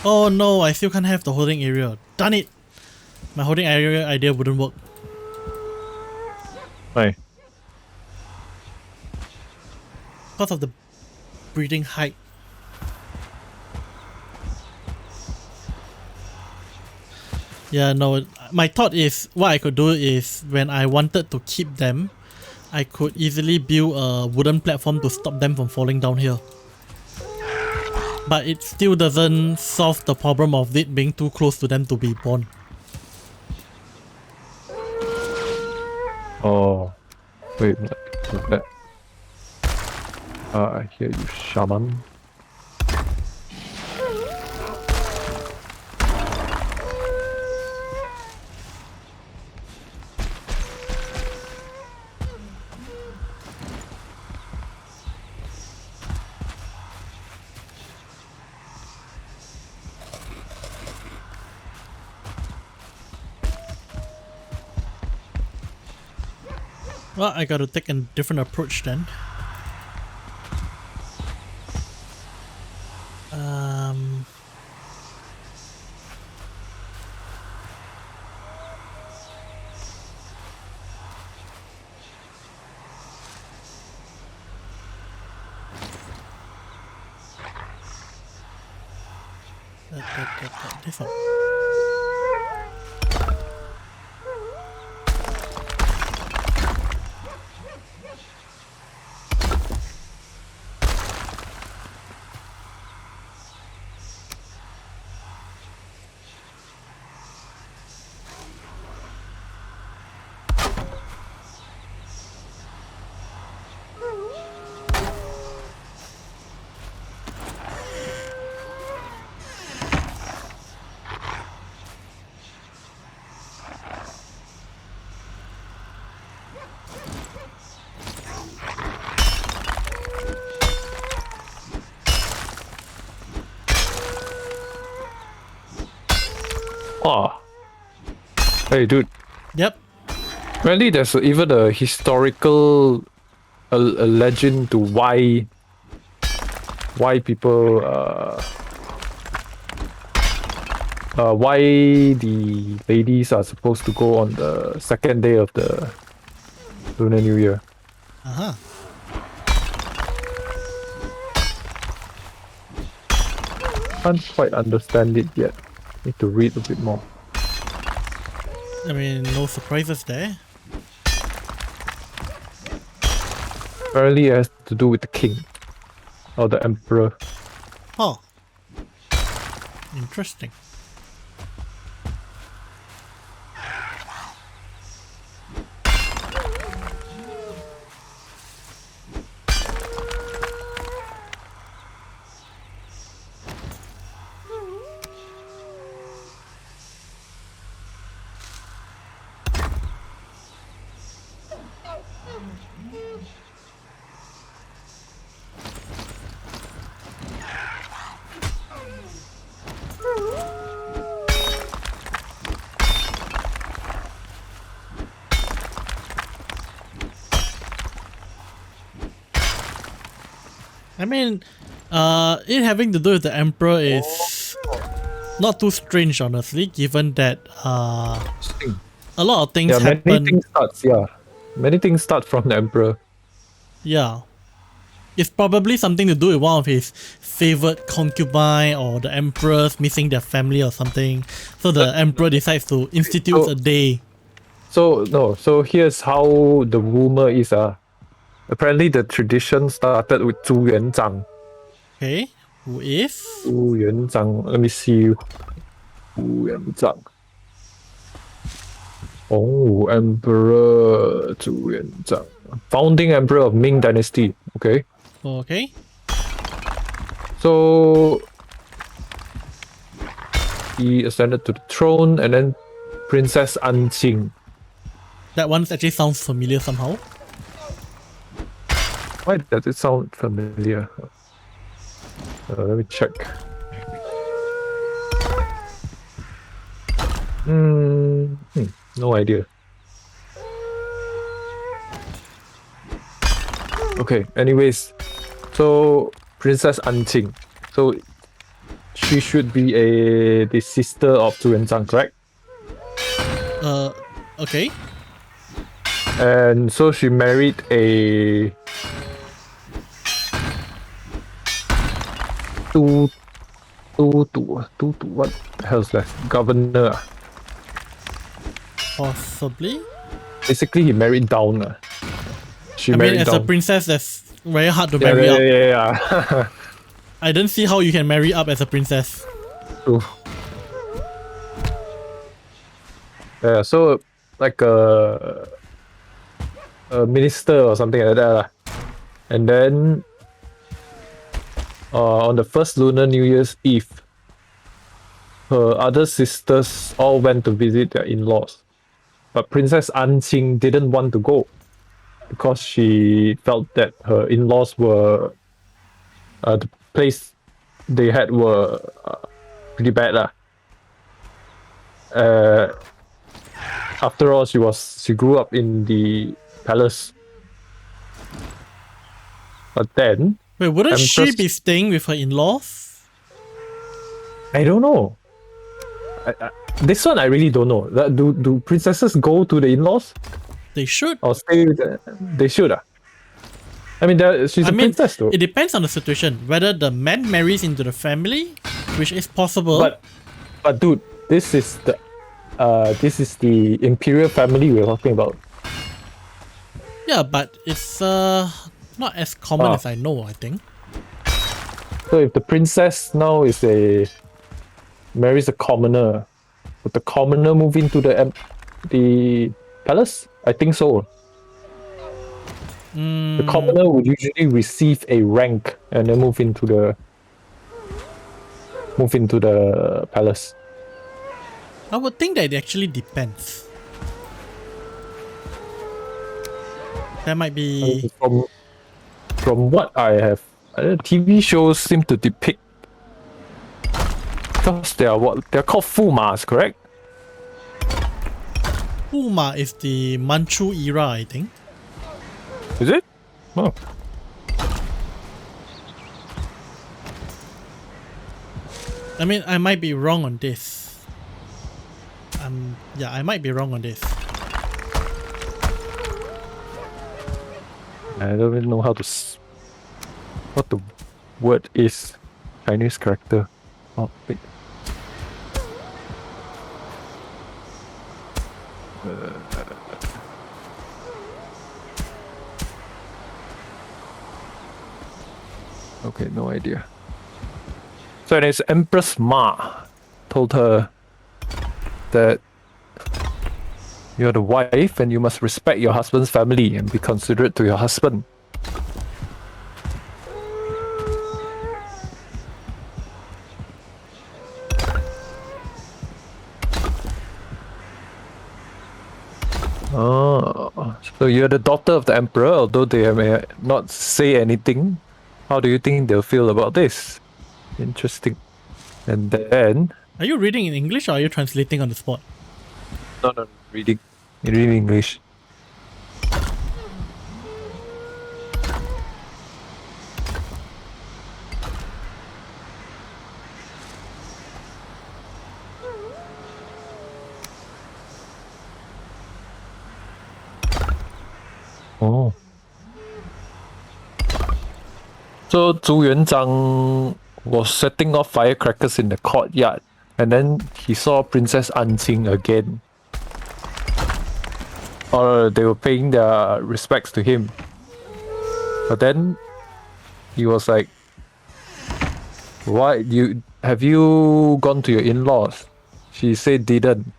Oh no, I still can't have the holding area. Darn it! My holding area idea wouldn't work. Why? Because of the breeding height. Yeah, no, my thought is what I could do is when I wanted to keep them, I could easily build a wooden platform to stop them from falling down here. But it still doesn't solve the problem of it being too close to them to be born. Oh, wait, what's that? I hear you, shaman. Well, I gotta take a different approach then. This one. Oh. Hey, dude. Yep. Apparently, there's even a historical a legend to why people why the ladies are supposed to go on the second day of the Lunar New Year. Uh-huh. Can't quite understand it yet. Need to read a bit more. I mean, no surprises there. Apparently it has to do with the king. Or the emperor. Oh. Interesting. I mean, it having to do with the Emperor is not too strange, honestly, given that a lot of things Yeah, happen. many things starts, yeah. Many things start from the emperor. Yeah. It's probably something to do with one of his favorite concubine or the emperors missing their family or something. So the emperor decides to institute a day. So here's how the rumor is. Apparently the tradition started with Zhu Yuanzhang. Okay. Who is? Zhu Yuanzhang, let me see. Zhu Yuanzhang. Oh, Emperor Zhu Yuanzhang. Founding Emperor of Ming Dynasty. Okay. Okay. So he ascended to the throne, and then Princess Anqing. That one actually sounds familiar somehow. Why does it sound familiar? Let me check. No idea. Okay, anyways, so Princess Anqing. So she should be the sister of Zhu Yuanzhang, correct? Okay. And so she married a what the hell is that? Governor. Possibly. Basically, he married down. She I married mean, as down. a princess, that's very hard to marry up. Yeah. I don't see how you can marry up as a princess. True. Yeah, so like a minister or something like that. And then on the first Lunar New Year's Eve, her other sisters all went to visit their in-laws. But Princess Anqing didn't want to go because she felt that her in-laws were the place they had were pretty bad. After all, she grew up in the palace. But then, Wait, wouldn't she be staying with her in-laws? I don't know. This one I really don't know. Do princesses go to the in-laws? They should. Or stay with they should. I mean, she's a princess though. It depends on the situation. Whether the man marries into the family, which is possible. But dude, this is the imperial family we're talking about. Yeah, but it's not as common as I know, I think. So if the princess now marries a commoner, would the commoner move into the palace? I think so. The commoner would usually receive a rank and then move into the palace. I would think that it actually depends. That might be... From what I have, TV shows seem to depict, because they're called Fumas, correct? Fuma is the Manchu era, I think. Is it? Oh. I mean, I might be wrong on this. Yeah, I might be wrong on this. I don't even know how to what the word is. Chinese character. Oh, wait. Okay, no idea. So it's Empress Ma told her that you're the wife and you must respect your husband's family and be considerate to your husband. Oh, so you're the daughter of the emperor, although they may not say anything. How do you think they'll feel about this? Interesting. And then... Are you reading in English or are you translating on the spot? No, reading. Reading English. Oh. So Zhu Yuanzhang was setting off firecrackers in the courtyard, and then he saw Princess Anqing again. Or they were paying their respects to him. But then he was like, "Why have you gone to your in-laws?" She said didn't.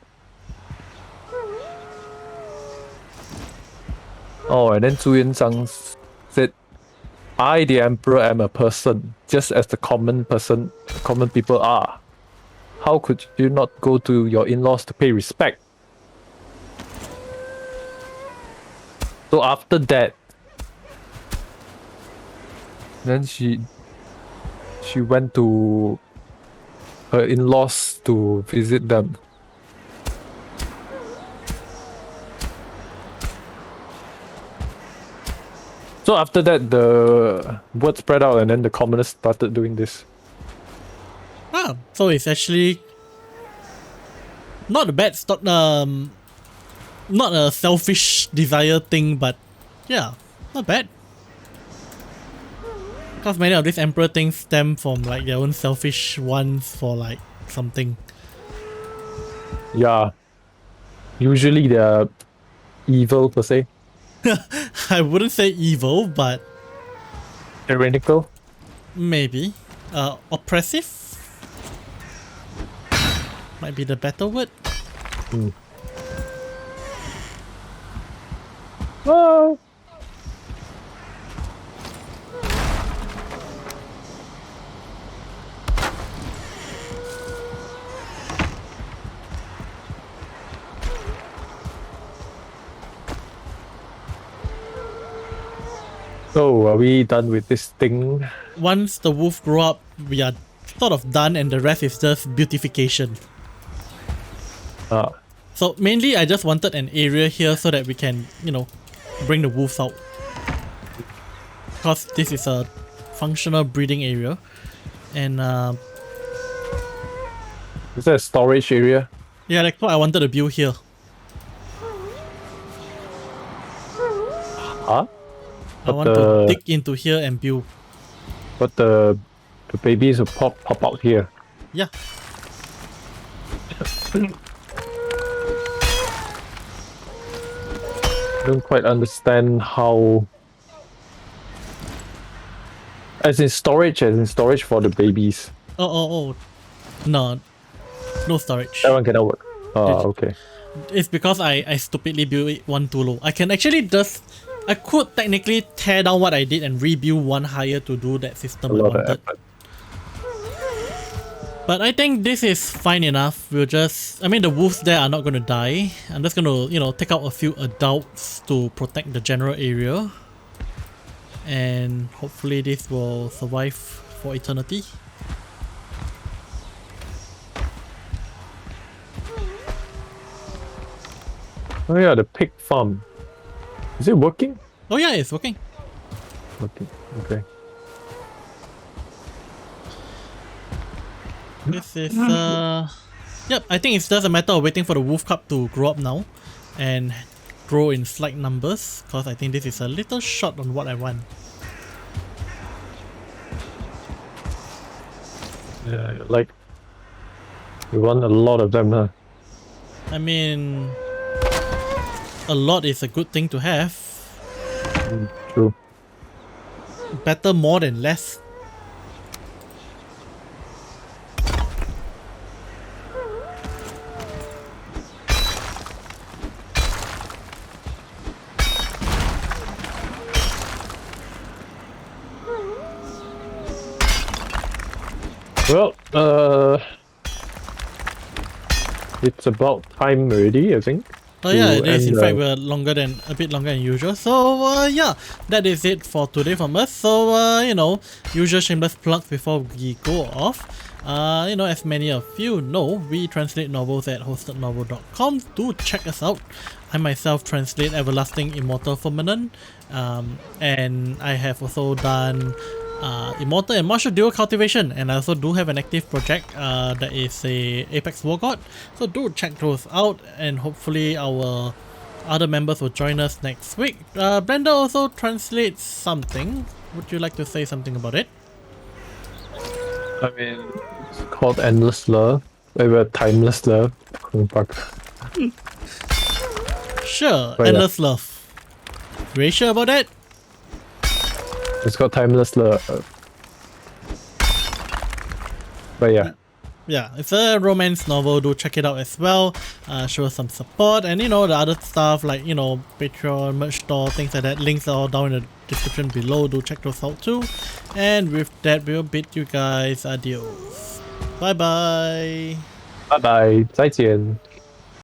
Oh, and then Zhu Yuanzhang said, "I, the emperor, am a person, just as the common people are. How could you not go to your in-laws to pay respect?" So after that, then she went to her in-laws to visit them. So after that, the word spread out, and then the commoners started doing this. Ah, so it's actually not a bad not a selfish desire thing, but yeah, not bad. Because many of these emperor things stem from like their own selfish wants for like something. Yeah. Usually they're evil per se. I wouldn't say evil, but Tyrannical. maybe. Oppressive? Might be the better word. Oh. So are we done with this thing? Once the wolf grow up, we are sort of done and the rest is just beautification. So mainly I just wanted an area here so that we can, you know, bring the wolves out. Because this is a functional breeding area. And Is there a storage area? yeah, that's what I wanted to build here. Huh? I want to dig into here and build. But the babies will pop out here. Yeah. I don't quite understand how. As in storage for the babies. Oh. No storage. That one cannot work. Oh, okay. It's because I stupidly built it one too low. I could technically tear down what I did and rebuild one higher to do that system I wanted. But I think this is fine enough. I mean the wolves there are not going to die. I'm just going to, you know, take out a few adults to protect the general area. And hopefully this will survive for eternity. Oh yeah, the pig farm. Is it working? Oh yeah, it's working. Okay. This is yep, I think it's just a matter of waiting for the wolf cub to grow up now and grow in slight numbers, because I think this is a little short on what I want. Yeah, like we want a lot of them, huh? I mean, a lot is a good thing to have. True. Better more than less. Well, it's about time already, I think. Oh yeah, to it is. In end, fact, we're a bit longer than usual. So yeah, that is it for today from us. So you know, usual shameless plugs before we go off. You know, as many of you know, we translate novels at hostednovel.com. Do check us out. I myself translate Everlasting Immortal Firmament, and I have also done Immortal and Martial Dual Cultivation, and I also do have an active project that is a Apex War God. So do check those out, and hopefully our other members will join us next week. Brenda also translates something. Would you like to say something about it? I mean, it's called Endless Love. Maybe Timeless Love. Fuck. Sure, But yeah, Endless Love. Very sure about that? it's called Timeless Love. But yeah. Yeah, it's a romance novel. Do check it out as well. Show us some support, and you know the other stuff like, you know, Patreon, merch store, things like that. Links are all down in the description below. Do check those out too. And with that, we'll bid you guys adios. Bye bye. 拜拜，再见。